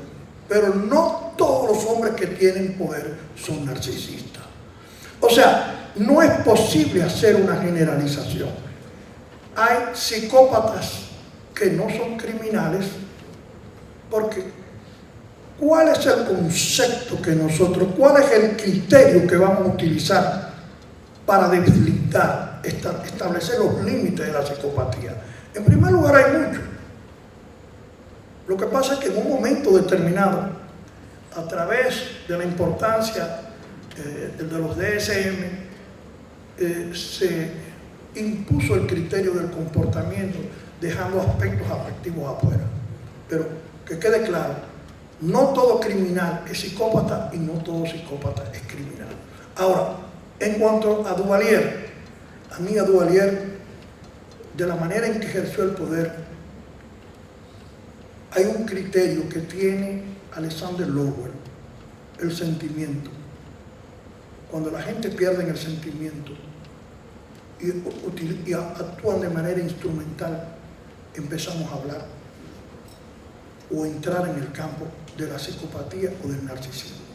pero no todos los hombres que tienen poder son narcisistas. O sea, no es posible hacer una generalización. Hay psicópatas que no son criminales, porque ¿cuál es el concepto que nosotros, cuál es el criterio que vamos a utilizar para deslindar, establecer los límites de la psicopatía? En primer lugar, hay muchos. Lo que pasa es que en un momento determinado, a través de la importancia de los DSM, se impuso el criterio del comportamiento, dejando aspectos afectivos afuera. Pero que quede claro, no todo criminal es psicópata y no todo psicópata es criminal. Ahora, en cuanto a Duvalier, a Duvalier, de la manera en que ejerció el poder, hay un criterio que tiene Alexander Lowell, el sentimiento. Cuando la gente pierde el sentimiento y actúan de manera instrumental, empezamos a hablar o entrar en el campo de la psicopatía o del narcisismo.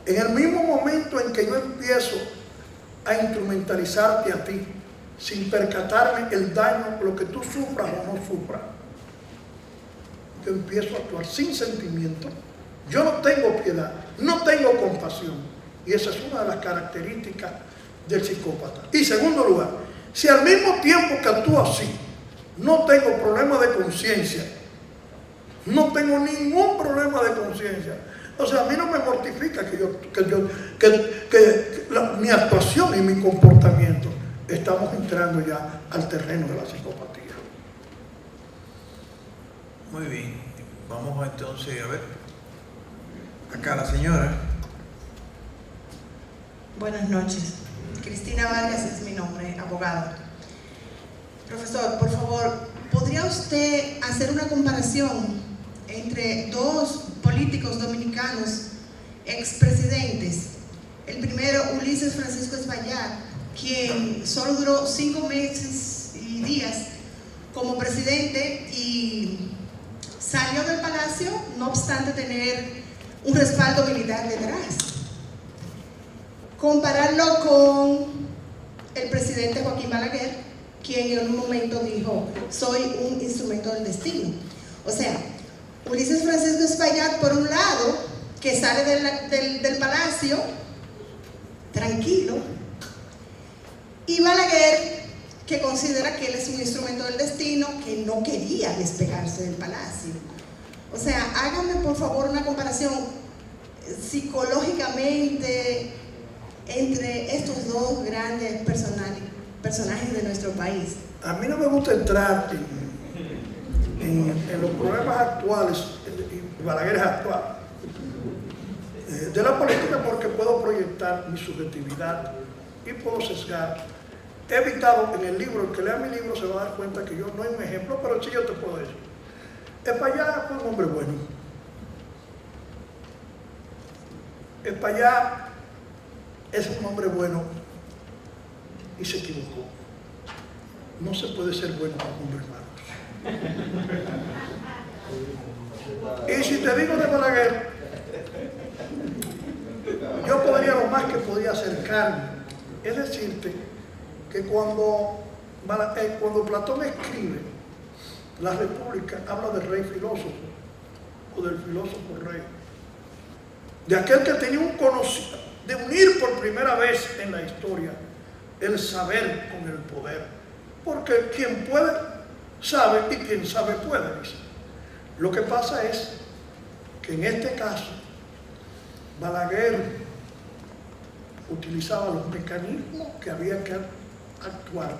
En el mismo momento en que yo empiezo a instrumentalizarte a ti, sin percatarme el daño, lo que tú sufras o no sufras, yo empiezo a actuar sin sentimiento. Yo no tengo piedad, no tengo compasión, y esa es una de las características del psicópata. Y segundo lugar, si al mismo tiempo que actúo así, no tengo problema de conciencia, no tengo ningún problema de conciencia, o sea, a mí no me mortifica mi actuación y mi comportamiento, estamos entrando ya al terreno de la psicopatía. Muy bien, vamos entonces a ver. Acá la señora. Buenas noches. Cristina Vargas es mi nombre, abogada. Profesor, por favor, ¿podría usted hacer una comparación entre dos políticos dominicanos expresidentes? El primero, Ulises Francisco Espaillat, quien solo duró 5 meses y días como presidente y salió del palacio, no obstante tener un respaldo militar detrás. Compararlo con el presidente Joaquín Balaguer, quien en un momento dijo: soy un instrumento del destino. O sea, Ulises Francisco Espaillat, por un lado, que sale del palacio tranquilo, y Balaguer, que considera que él es un instrumento del destino, que no quería despegarse del palacio. O sea, háganme por favor una comparación psicológicamente entre estos dos grandes personajes de nuestro país. A mí no me gusta entrar en los problemas actuales, y Balaguer es actual, de la política, porque puedo proyectar mi subjetividad y puedo sesgar. He evitado en el libro, el que lea mi libro se va a dar cuenta que yo no hay un ejemplo, pero sí yo te puedo decir. Espaillat fue un hombre bueno. Espaillat es un hombre bueno y se equivocó. No se puede ser bueno con hombres malos. Y si te digo de Balaguer, yo podría, lo más que podría acercarme, es decirte que cuando Platón escribe La República, habla del rey filósofo o del filósofo rey, de aquel que tenía un conocimiento, de unir por primera vez en la historia el saber con el poder, porque quien puede sabe y quien sabe puede, dice. Lo que pasa es que en este caso Balaguer utilizaba los mecanismos que había que actuar,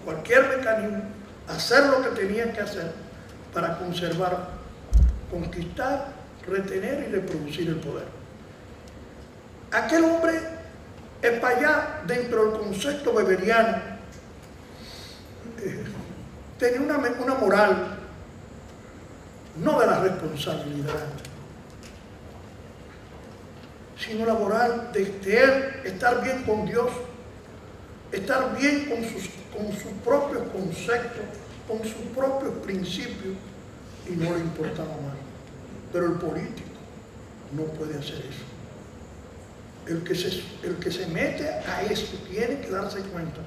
cualquier mecanismo, hacer lo que tenía que hacer para conservar, conquistar, retener y reproducir el poder. Aquel hombre, Espaillat, dentro del concepto weberiano, tenía una moral, no de la responsabilidad, sino la moral de él estar bien con Dios, estar bien con sus propios conceptos, con sus propios principios, y no le importaba más. Pero el político no puede hacer eso. El que se mete a eso tiene que darse cuenta,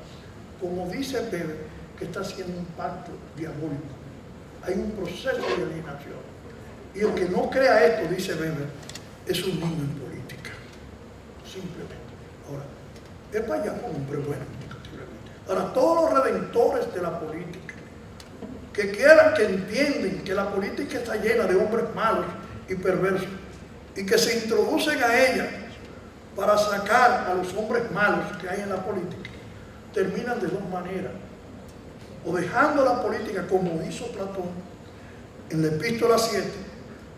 como dice Weber, que está haciendo un pacto diabólico. Hay un proceso de alienación. Y el que no crea esto, dice Weber, es un niño en política. Simplemente. Ahora, Espaillat fue un hombre bueno, indiscutiblemente. Ahora, todos los redentores de la política, que quieran, que entienden que la política está llena de hombres malos y perversos, y que se introducen a ella para sacar a los hombres malos que hay en la política, terminan de dos maneras: o dejando la política como hizo Platón en la Epístola 7,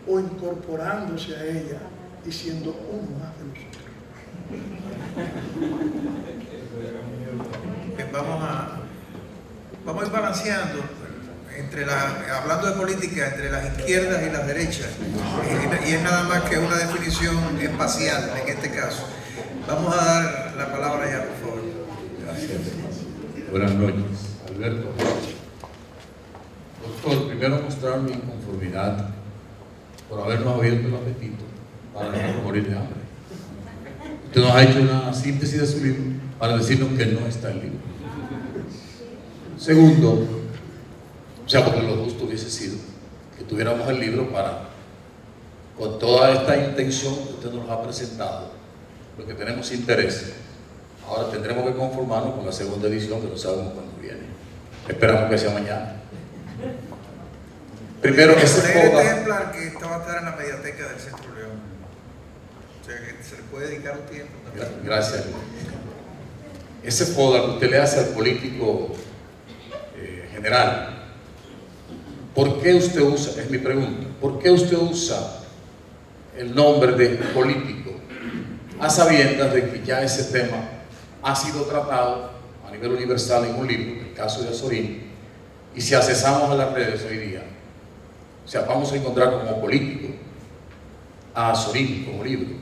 o incorporándose a ella y siendo uno más de nosotros. Vamos a ir balanceando hablando de política entre las izquierdas y las derechas, y es nada más que una definición espacial en este caso. Vamos a dar la palabra ya, por favor. Gracias. Buenas noches, Alberto. Doctor, primero mostrar mi inconformidad por habernos abierto el apetito para no morir de hambre. Usted nos ha hecho una síntesis de su libro para decirnos que no está el libro. Segundo, o sea, porque lo justo hubiese sido que tuviéramos el libro para, con toda esta intención que usted nos ha presentado, lo que tenemos interés. Ahora tendremos que conformarnos con la segunda edición, que no sabemos cuándo viene. Esperamos que sea mañana. Primero, ese FODA, ejemplar que esta va a estar en la mediateca del Centro León. O sea, que se le puede dedicar un tiempo también. Gracias. Ese FODA que usted le hace al político general, ¿por qué usted usa, es mi pregunta, por qué usted usa el nombre de político a sabiendas de que ya ese tema ha sido tratado a nivel universal en un libro, el caso de Azorín, y si accesamos a las redes hoy día, o sea, vamos a encontrar como político a Azorín como libro?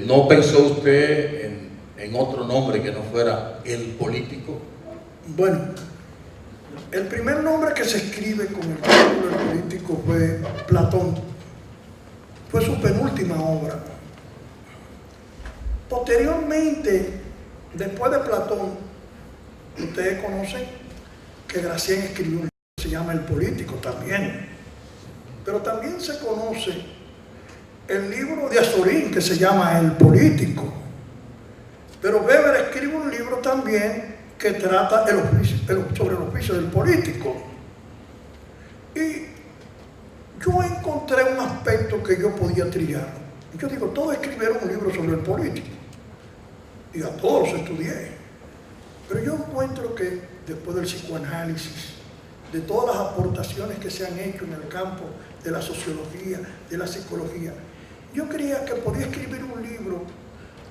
¿No pensó usted en otro nombre que no fuera el político? Bueno, el primer nombre que se escribe con el título del político fue Platón. Fue su penúltima obra. Posteriormente, después de Platón, ustedes conocen que Gracián escribió un libro que se llama El Político también. pero también se conoce el libro de Azorín que se llama El Político. Pero Weber escribe un libro también que trata sobre el oficio del político. Y yo encontré un aspecto que yo podía trillar. Yo digo, todos escribieron un libro sobre el político. Y a todos los estudié. Pero yo encuentro que después del psicoanálisis, de todas las aportaciones que se han hecho en el campo de la sociología, de la psicología, yo creía que podía escribir un libro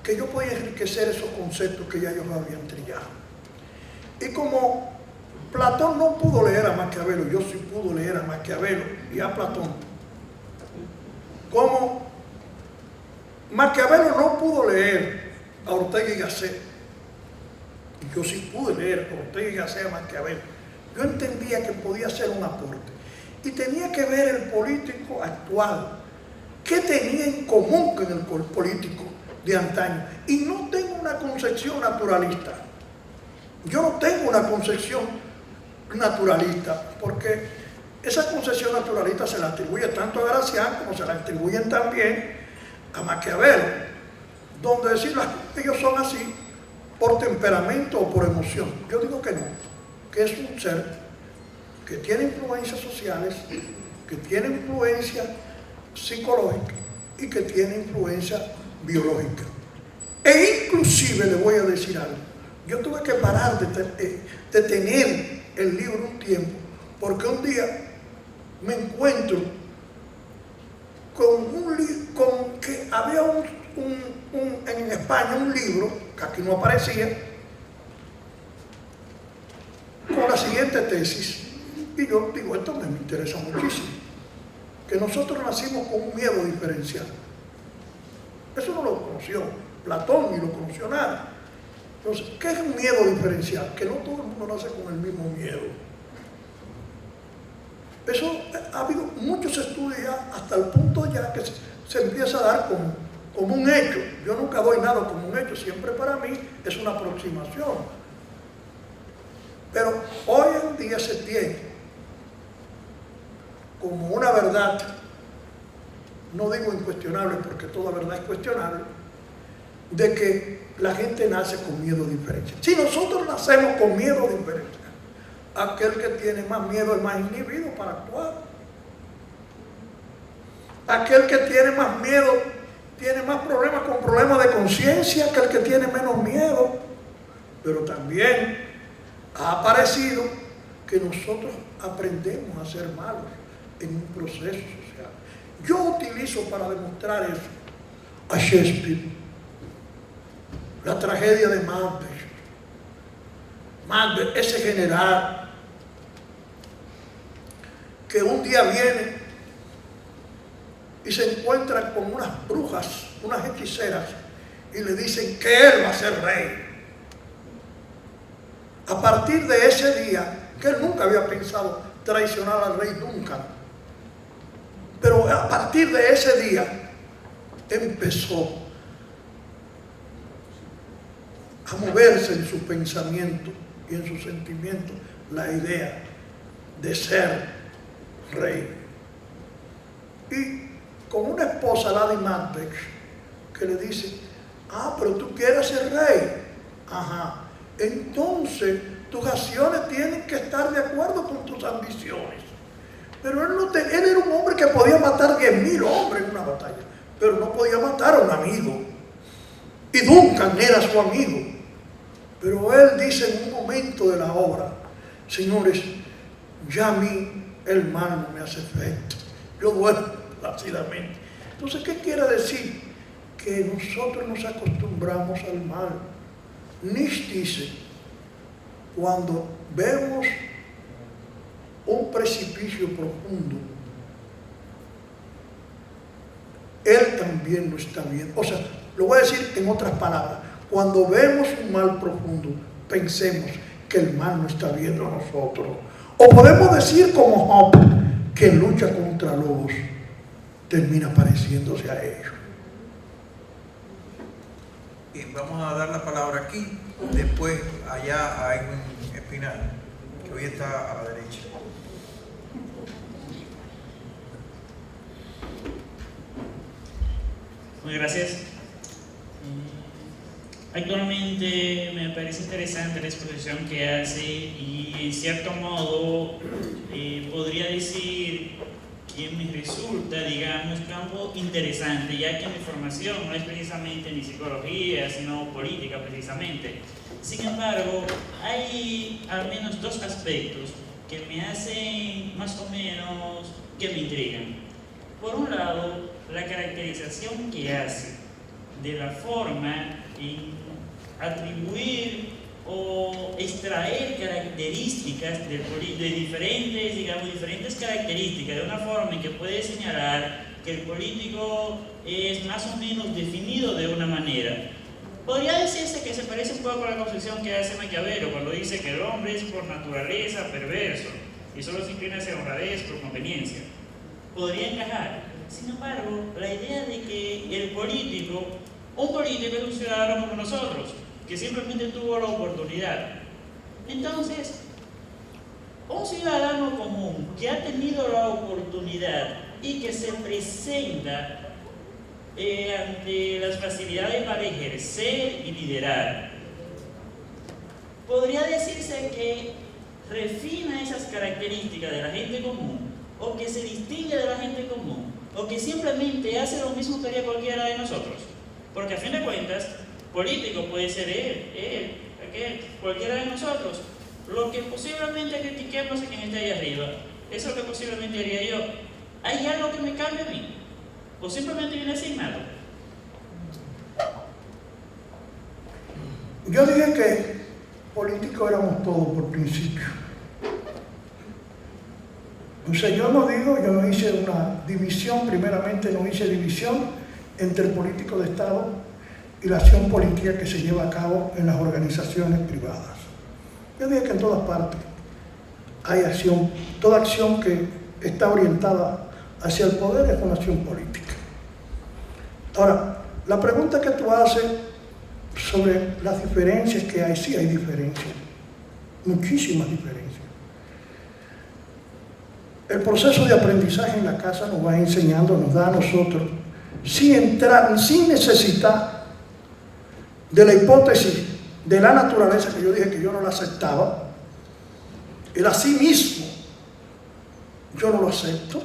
que yo podía enriquecer esos conceptos que ya ellos habían trillado. Y como Platón no pudo leer a Maquiavelo, yo sí pude leer a Maquiavelo y a Platón. Como Maquiavelo no pudo leer a Ortega y Gasset, y yo sí pude leer a Ortega y Gasset a Maquiavelo, yo entendía que podía ser un aporte. Y tenía que ver el político actual, qué tenía en común con el político de antaño. Y no tengo una concepción naturalista. Yo no tengo una concepción naturalista, porque esa concepción naturalista se la atribuye tanto a Gracián como se la atribuyen también a Maquiavelo, donde decir ellos son así por temperamento o por emoción. Yo digo que no, que es un ser que tiene influencias sociales, que tiene influencia psicológica y que tiene influencia biológica. E inclusive le voy a decir algo, yo tuve que parar de tener el libro un tiempo, porque un día me encuentro con que había en España un libro, que aquí no aparecía, con la siguiente tesis, y yo digo, esto me interesa muchísimo, que nosotros nacimos con un miedo diferencial. Eso no lo conoció Platón ni lo conoció nadie. Entonces, ¿qué es un miedo diferencial? Que no todo el mundo nace con el mismo miedo. Eso ha habido muchos estudios ya, hasta el punto ya que se empieza a dar como un hecho. Yo nunca doy nada como un hecho, siempre para mí es una aproximación. Pero hoy en día se tiene como una verdad, no digo incuestionable porque toda verdad es cuestionable, de que la gente nace con miedo diferencial. Si nosotros nacemos con miedo diferencial, aquel que tiene más miedo es más inhibido para actuar. Aquel que tiene más miedo tiene más problemas con problemas de conciencia que el que tiene menos miedo. Pero también ha aparecido que nosotros aprendemos a ser malos en un proceso social. Yo utilizo para demostrar eso a Shakespeare, la tragedia de Macbeth. Macbeth, ese general que un día viene y se encuentra con unas brujas, unas hechiceras, y le dicen que él va a ser rey. A partir de ese día, que él nunca había pensado traicionar al rey Duncan, pero a partir de ese día empezó a moverse en su pensamiento y en sus sentimientos la idea de ser rey. Y con una esposa, Lady Macbeth, que le dice, pero tú quieres ser rey. Ajá. Entonces tus acciones tienen que estar de acuerdo con tus ambiciones. Pero él era un hombre que podía matar 10.000 hombres en una batalla, pero no podía matar a un amigo. Y Duncan era su amigo. Pero él dice en un momento de la obra, señores, ya a mí el mal no me hace efecto. Yo duermo plácidamente. Entonces, ¿qué quiere decir? Que nosotros nos acostumbramos al mal. Nietzsche dice, cuando vemos un precipicio profundo, él también lo está viendo. O sea, lo voy a decir en otras palabras. Cuando vemos un mal profundo, pensemos que el mal no está viendo a nosotros. O podemos decir como Job, que lucha contra lobos termina pareciéndose a ellos. Bien, vamos a dar la palabra aquí, después allá a Edwin Espinal, que hoy está a la derecha. Muy gracias. Actualmente me parece interesante la exposición que hace y en cierto modo podría decir que me resulta, digamos, campo interesante, ya que mi formación no es precisamente ni psicología, sino política precisamente. Sin embargo, hay al menos dos aspectos que me hacen más o menos que me intrigan. Por un lado, la caracterización que hace de la forma en atribuir o extraer características de diferentes, digamos, diferentes características, de una forma en que puede señalar que el político es más o menos definido de una manera. Podría decirse que se parece un poco a la concepción que hace Maquiavelo cuando dice que el hombre es por naturaleza perverso y solo se inclina hacia honradez por conveniencia. Podría encajar. Sin embargo, la idea de que un político es un ciudadano como nosotros, que simplemente tuvo la oportunidad. Entonces, un ciudadano común que ha tenido la oportunidad y que se presenta ante las facilidades para ejercer y liderar, podría decirse que refina esas características de la gente común, o que se distingue de la gente común, o que simplemente hace lo mismo que haría cualquiera de nosotros. Porque a fin de cuentas, político puede ser él, aquel, cualquiera de nosotros. Lo que posiblemente critiquemos a quien está ahí arriba, es lo que posiblemente haría yo. ¿Hay algo que me cambie a mí? ¿O simplemente viene asignado? Yo dije que políticos éramos todos por principio. O sea, yo no hice una división, primeramente no hice división entre el político de Estado y la acción política que se lleva a cabo en las organizaciones privadas. Yo dije que en todas partes hay acción, toda acción que está orientada hacia el poder es una acción política. Ahora, la pregunta que tú haces sobre las diferencias que hay, sí hay diferencias, muchísimas diferencias. El proceso de aprendizaje en la casa nos va enseñando, nos da a nosotros, sin necesitar de la hipótesis de la naturaleza, que yo dije que yo no la aceptaba, el a sí mismo, yo no lo acepto.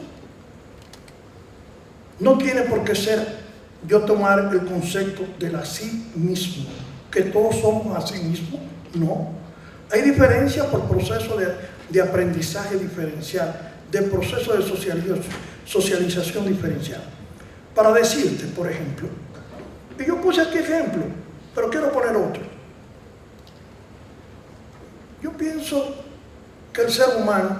No tiene por qué ser yo tomar el concepto del a sí mismo, que todos somos a sí mismos, no. Hay diferencias por proceso de aprendizaje diferencial, de proceso de socialización diferencial. Para decirte, por ejemplo, y yo puse aquí ejemplo, pero quiero poner otro. Yo pienso que el ser humano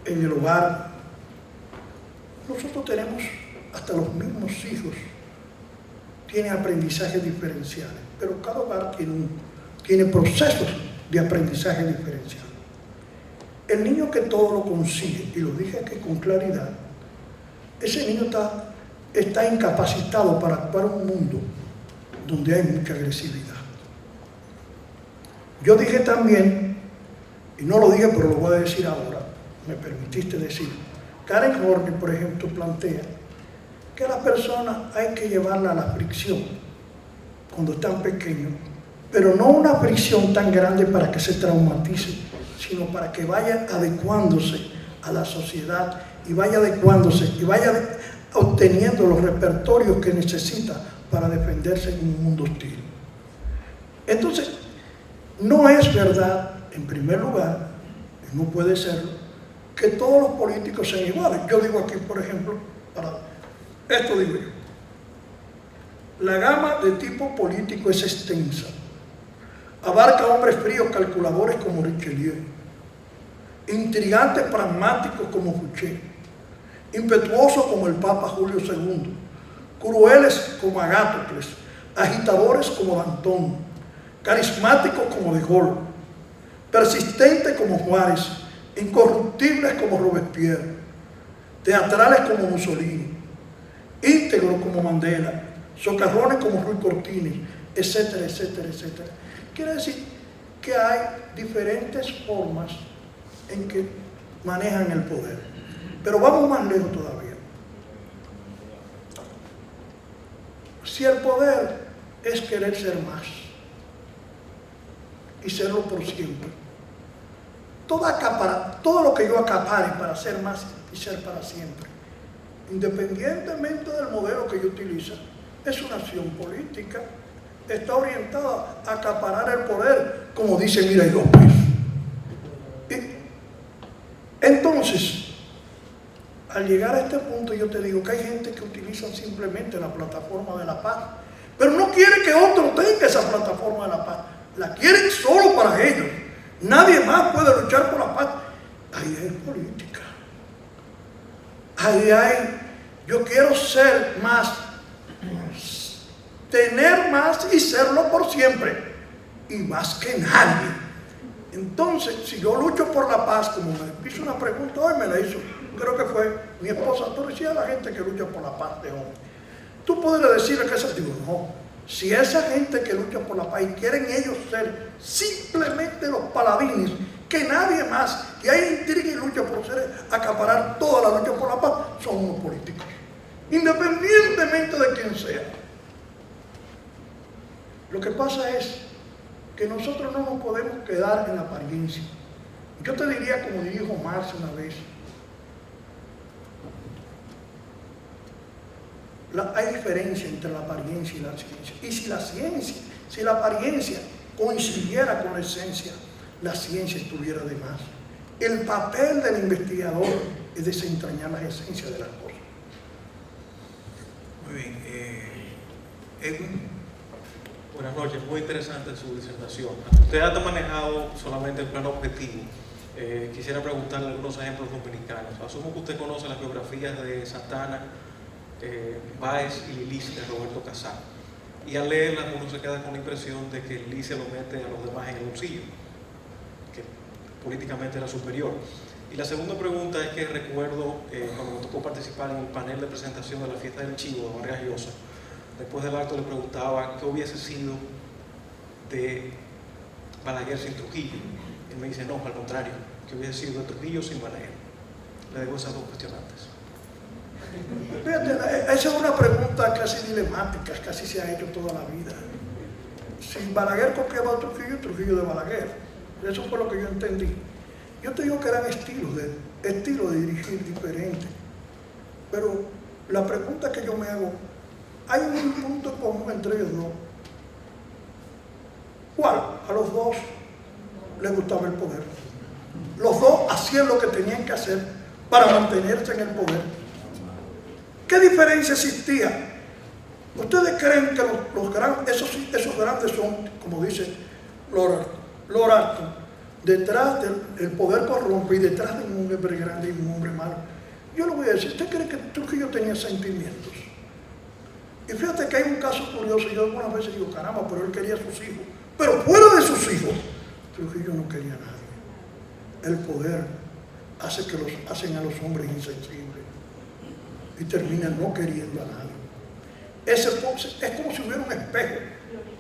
en el hogar, nosotros tenemos hasta los mismos hijos, tienen aprendizajes diferenciales, pero cada hogar tiene procesos de aprendizaje diferencial. El niño que todo lo consigue, y lo dije aquí con claridad, ese niño está incapacitado para actuar en un mundo donde hay mucha agresividad. Yo dije también, y no lo dije pero lo voy a decir ahora, me permitiste decir, Karen Horney, por ejemplo, plantea que a las personas hay que llevarla a la fricción cuando están pequeños, pero no una fricción tan grande para que se traumatice, sino para que vaya adecuándose a la sociedad y vaya adecuándose y vaya obteniendo los repertorios que necesita para defenderse en un mundo hostil. Entonces, no es verdad, en primer lugar, y no puede serlo, que todos los políticos sean iguales. Yo digo aquí, por ejemplo, esto digo yo, la gama de tipo político es extensa. Abarca hombres fríos calculadores como Richelieu, intrigantes pragmáticos como Fouché, impetuosos como el Papa Julio II, crueles como Agástocles, agitadores como Danton, carismáticos como De Gaulle, persistentes como Juárez, incorruptibles como Robespierre, teatrales como Mussolini, íntegros como Mandela, socarrones como Ruy Cortines, etcétera, etcétera, etcétera. Quiere decir que hay diferentes formas en que manejan el poder. Pero vamos más lejos todavía. Si el poder es querer ser más y serlo por siempre, todo lo que yo acapare para ser más y ser para siempre, independientemente del modelo que yo utilice, es una acción política, está orientada a acaparar el poder, como dice Miray López. Entonces, al llegar a este punto, yo te digo que hay gente que utiliza simplemente la plataforma de la paz, pero no quiere que otro tenga esa plataforma de la paz, la quieren solo para ellos. Nadie más puede luchar por la paz. Ahí hay política. Ahí hay, yo quiero ser más, tener más y serlo por siempre, y más que nadie. Entonces, si yo lucho por la paz, como me hizo una pregunta hoy, me la hizo, creo que fue mi esposa, tú decías a la gente que lucha por la paz de hombre. Tú podrías decirle que esa, digo, no, si esa gente que lucha por la paz y quieren ellos ser simplemente los paladines, que nadie más, que hay intriga y lucha por ser, acaparar toda la lucha por la paz, son unos políticos, independientemente de quién sea. Lo que pasa es que nosotros no nos podemos quedar en la apariencia. Yo te diría, como dijo Marx una vez, hay diferencia entre la apariencia y la ciencia. Y si la apariencia coincidiera con la esencia, la ciencia estuviera de más. El papel del investigador es desentrañar las esencias de las cosas. Muy bien. Edwin. Buenas noches, muy interesante su disertación. Usted ha manejado solamente el plano objetivo. Quisiera preguntarle algunos ejemplos dominicanos. Asumo que usted conoce las biografías de Santana, Báez y Lice de Roberto Casal. Y al leerlas uno se queda con la impresión de que Lice lo mete a los demás en el bolsillo, que políticamente era superior. Y la segunda pregunta es que recuerdo cuando me tocó participar en el panel de presentación de la fiesta del Chivo de Vargas Llosa. Después del acto le preguntaba qué hubiese sido de Balaguer sin Trujillo. Él me dice, no, al contrario, que hubiese sido de Trujillo sin Balaguer. Le dejo esas dos cuestionantes. Fíjate, esa es una pregunta casi dilemática, casi se ha hecho toda la vida. Si Balaguer coqueaba a Trujillo, Trujillo de Balaguer. Eso fue lo que yo entendí. Yo te digo que eran estilos de dirigir diferentes. Pero la pregunta que yo me hago, hay un punto común entre ellos dos. ¿Cuál? A los dos les gustaba el poder. Los dos hacían lo que tenían que hacer para mantenerse en el poder. ¿Qué diferencia existía? ¿Ustedes creen que esos grandes son, como dice Lord Acton, detrás del poder corrompe y detrás de un hombre grande y un hombre malo? Yo le voy a decir, ¿usted cree que Trujillo tenía sentimientos? Y fíjate que hay un caso curioso, yo algunas veces digo, caramba, pero él quería a sus hijos. Pero fuera de sus hijos, Trujillo no quería a nadie. El poder hacen a los hombres insensibles y terminan no queriendo a nadie. Es como si hubiera un espejo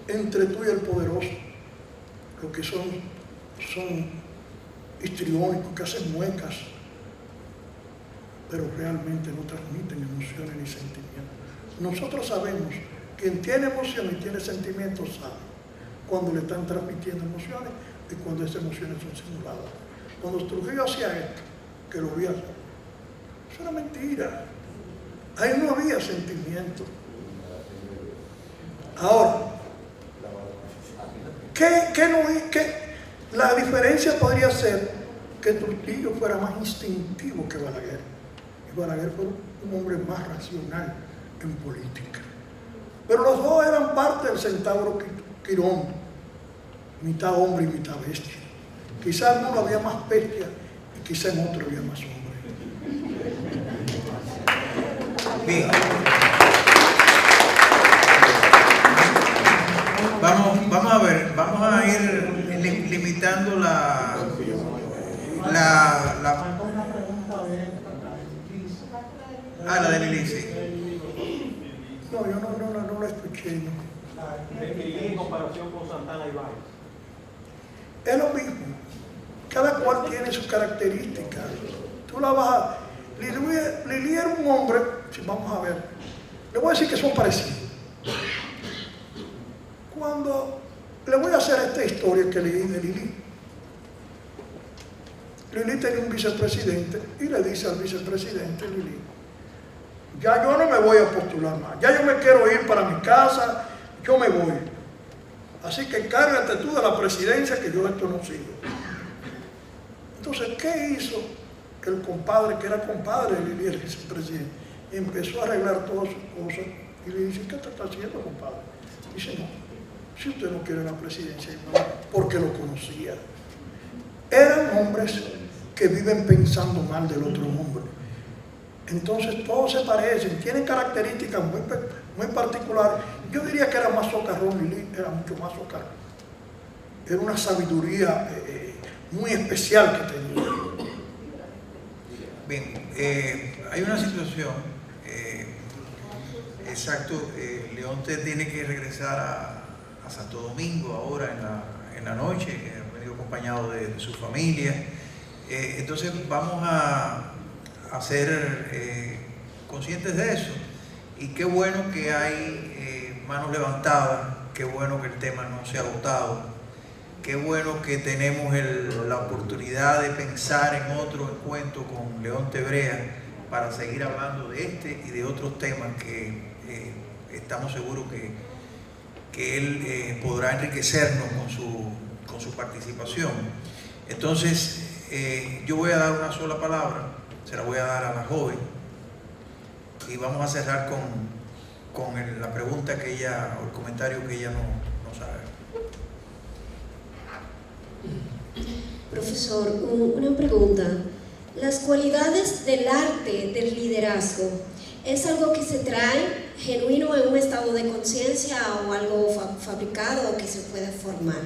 entre tú y el poderoso. Los que son histriónicos, que hacen muecas, pero realmente no transmiten emociones ni sentimientos. Nosotros sabemos que quien tiene emociones y tiene sentimientos sabe cuando le están transmitiendo emociones y cuando esas emociones son simuladas. Cuando Trujillo hacía esto, que lo vio hacer, eso era mentira. Ahí no había sentimiento. Ahora, la diferencia podría ser que Trujillo fuera más instintivo que Balaguer. Y Balaguer fue un hombre más racional en política. Pero los dos eran parte del centauro Quirón, mitad hombre y mitad bestia. Quizá en uno había más bestia y quizá en otro había más hombre. Bien. Vamos a ir limitando la de Lilice. No, yo no lo escuché. No. En comparación con Santana y Báez. Es lo mismo. Cada cual tiene sus características. Tú la vas a... Lili era un hombre, si vamos a ver, le voy a decir que son parecidos. Cuando le voy a hacer esta historia que leí de Lili. Lili tenía un vicepresidente y le dice al vicepresidente, Lili, ya yo no me voy a postular más, ya yo me quiero ir para mi casa, yo me voy. Así que encárgate tú de la presidencia, que yo esto no sigo. Entonces, ¿qué hizo el compadre, que era compadre de Lili, el vicepresidente? Empezó a arreglar todas sus cosas y le dice, ¿qué te está haciendo, compadre? Dice, no, si usted no quiere la presidencia, porque lo conocía. Eran hombres que viven pensando mal del otro hombre. Entonces todos se parecen, tienen características muy particulares. Yo diría que era más socarrón, Lili era mucho más socarrón. Era una sabiduría muy especial que tenía. Bien, hay una situación, exacto, Leonte tiene que regresar a Santo Domingo ahora en la noche, ha venido acompañado de su familia. Entonces vamos a ser conscientes de eso, y qué bueno que hay manos levantadas, qué bueno que el tema no se ha agotado, qué bueno que tenemos la oportunidad de pensar en otro encuentro con Leonte Brea para seguir hablando de este y de otros temas que estamos seguros que él podrá enriquecernos con su participación. Entonces, yo voy a dar una sola palabra, se la voy a dar a la joven, y vamos a cerrar con la pregunta que ella, o el comentario que ella no sabe. Profesor, una pregunta. ¿Las cualidades del arte del liderazgo es algo que se trae genuino en un estado de conciencia o algo fabricado o que se puede formar?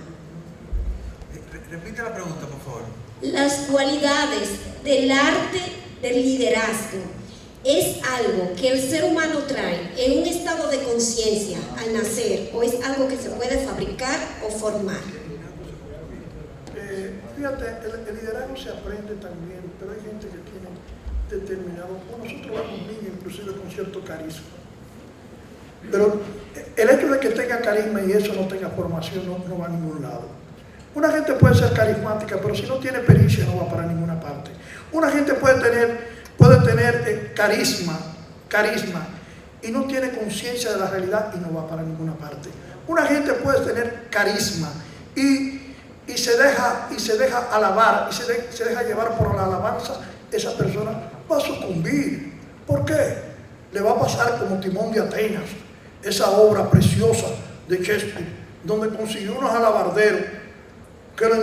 Repite la pregunta, por favor. Las cualidades del arte del liderazgo es algo que el ser humano trae en un estado de conciencia al nacer o es algo que se puede fabricar o formar. Fíjate, el liderazgo se aprende también, pero hay gente que tiene determinado, nosotros vemos niños inclusive con cierto carisma. Pero el hecho de que tenga carisma y eso no tenga formación no va a ningún lado. Una gente puede ser carismática, pero si no tiene pericia no va para ninguna parte. Una gente puede tener carisma y no tiene conciencia de la realidad y no va para ninguna parte. Una gente puede tener carisma y se deja alabar y se deja llevar por la alabanza. Esa persona va a sucumbir. ¿Por qué? Le va a pasar como Timón de Atenas, esa obra preciosa de Shakespeare, donde consiguió unos alabarderos que le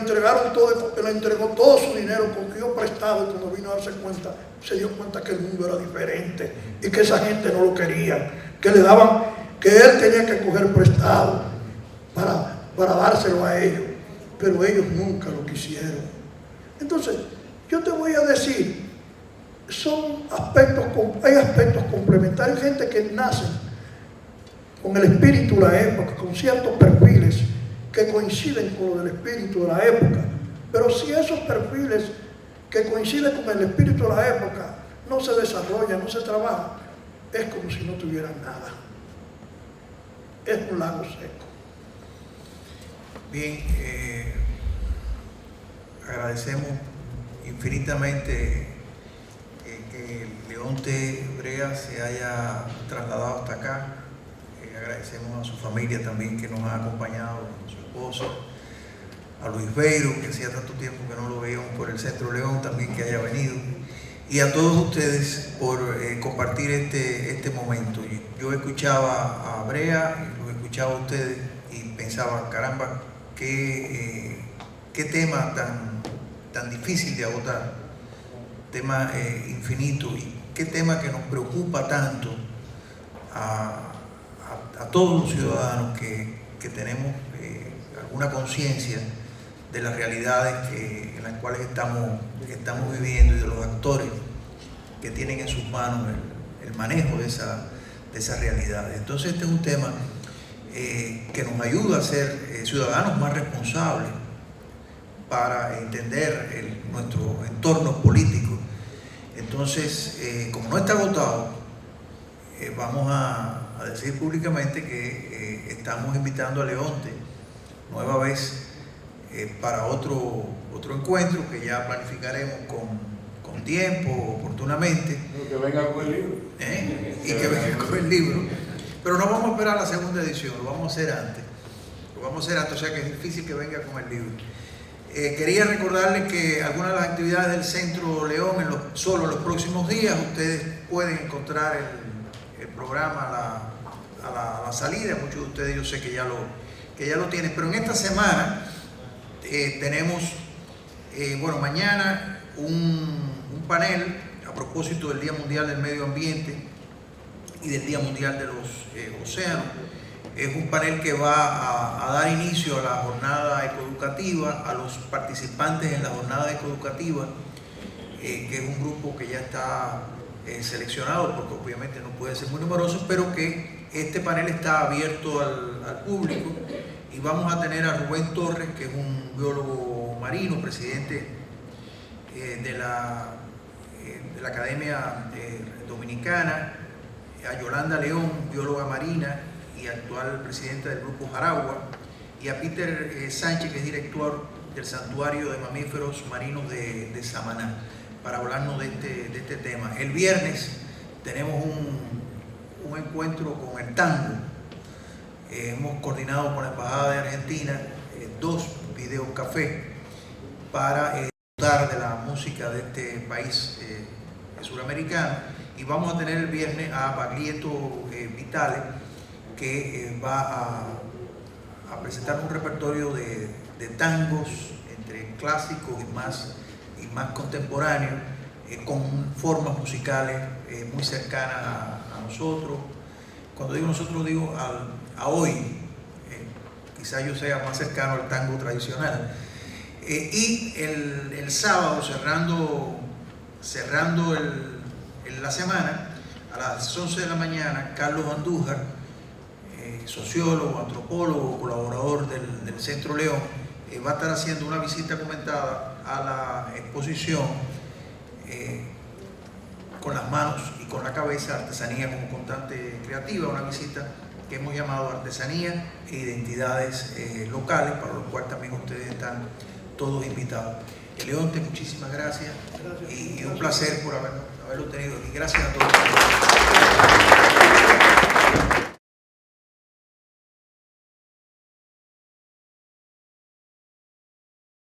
entregó todo su dinero, cogió prestado, y cuando vino a darse cuenta, se dio cuenta que el mundo era diferente y que esa gente no lo quería, que él tenía que coger prestado para dárselo a ellos, pero ellos nunca lo quisieron. Entonces, yo te voy a decir, hay aspectos complementarios, gente que nace con el espíritu de la época, con ciertos perfiles que coinciden con lo del espíritu de la época, pero si esos perfiles que coinciden con el espíritu de la época no se desarrollan, no se trabajan, es como si no tuvieran nada. Es un lago seco. Bien, agradecemos infinitamente que Leonte Brea se haya trasladado hasta acá. Agradecemos a su familia también que nos ha acompañado, a su esposo, a Luis Beiro, que hacía tanto tiempo que no lo veíamos por el Centro León, también que haya venido, y a todos ustedes por compartir este momento. Yo escuchaba a Brea, los escuchaba a ustedes y pensaba, caramba, qué tema tan difícil de agotar, tema infinito, y qué tema que nos preocupa tanto a todos los ciudadanos que tenemos alguna conciencia de las realidades en las cuales estamos viviendo y de los actores que tienen en sus manos el manejo de esas realidades. Entonces este es un tema que nos ayuda a ser ciudadanos más responsables para entender nuestro entorno político. Entonces, como no está agotado, vamos a a decir públicamente que estamos invitando a Leonte nueva vez para otro encuentro que ya planificaremos con tiempo, oportunamente. Que venga con el libro. Y que venga con el libro. Pero no vamos a esperar la segunda edición, lo vamos a hacer antes. O sea que es difícil que venga con el libro. Quería recordarles que algunas de las actividades del Centro León, solo en los próximos días, ustedes pueden encontrar el programa a la salida. Muchos de ustedes yo sé que ya lo tienen, pero en esta semana tenemos, mañana un panel a propósito del Día Mundial del Medio Ambiente y del Día Mundial de los Océanos. Es un panel que va a dar inicio a la jornada ecoeducativa, a los participantes en la jornada ecoeducativa, que es un grupo que ya está seleccionado, porque obviamente no puede ser muy numeroso, pero que este panel está abierto al público, y vamos a tener a Rubén Torres, que es un biólogo marino, presidente de la Academia Dominicana, a Yolanda León, bióloga marina y actual presidenta del Grupo Jaragua, y a Peter Sánchez, que es director del Santuario de Mamíferos Marinos de Samaná, para hablarnos de este tema. El viernes tenemos un encuentro con el tango. Hemos coordinado con la Embajada de Argentina 2 videocafés para disfrutar de la música de este país suramericano, y vamos a tener el viernes a Baglietto Vitale, que va a presentar un repertorio de tangos entre clásicos y más contemporáneos, con formas musicales muy cercanas a nosotros. Cuando digo nosotros, digo a hoy, quizás yo sea más cercano al tango tradicional. Y el sábado, cerrando la semana, a las 11 de la mañana, Carlos Andújar, sociólogo, antropólogo, colaborador del Centro León, va a estar haciendo una visita comentada a la exposición Con las manos y con la cabeza, artesanía como constante creativa, una visita que hemos llamado Artesanía e Identidades Locales, para lo cual también ustedes están todos invitados. Leonte, muchísimas gracias, y un placer por haberlo tenido aquí. Gracias a todos.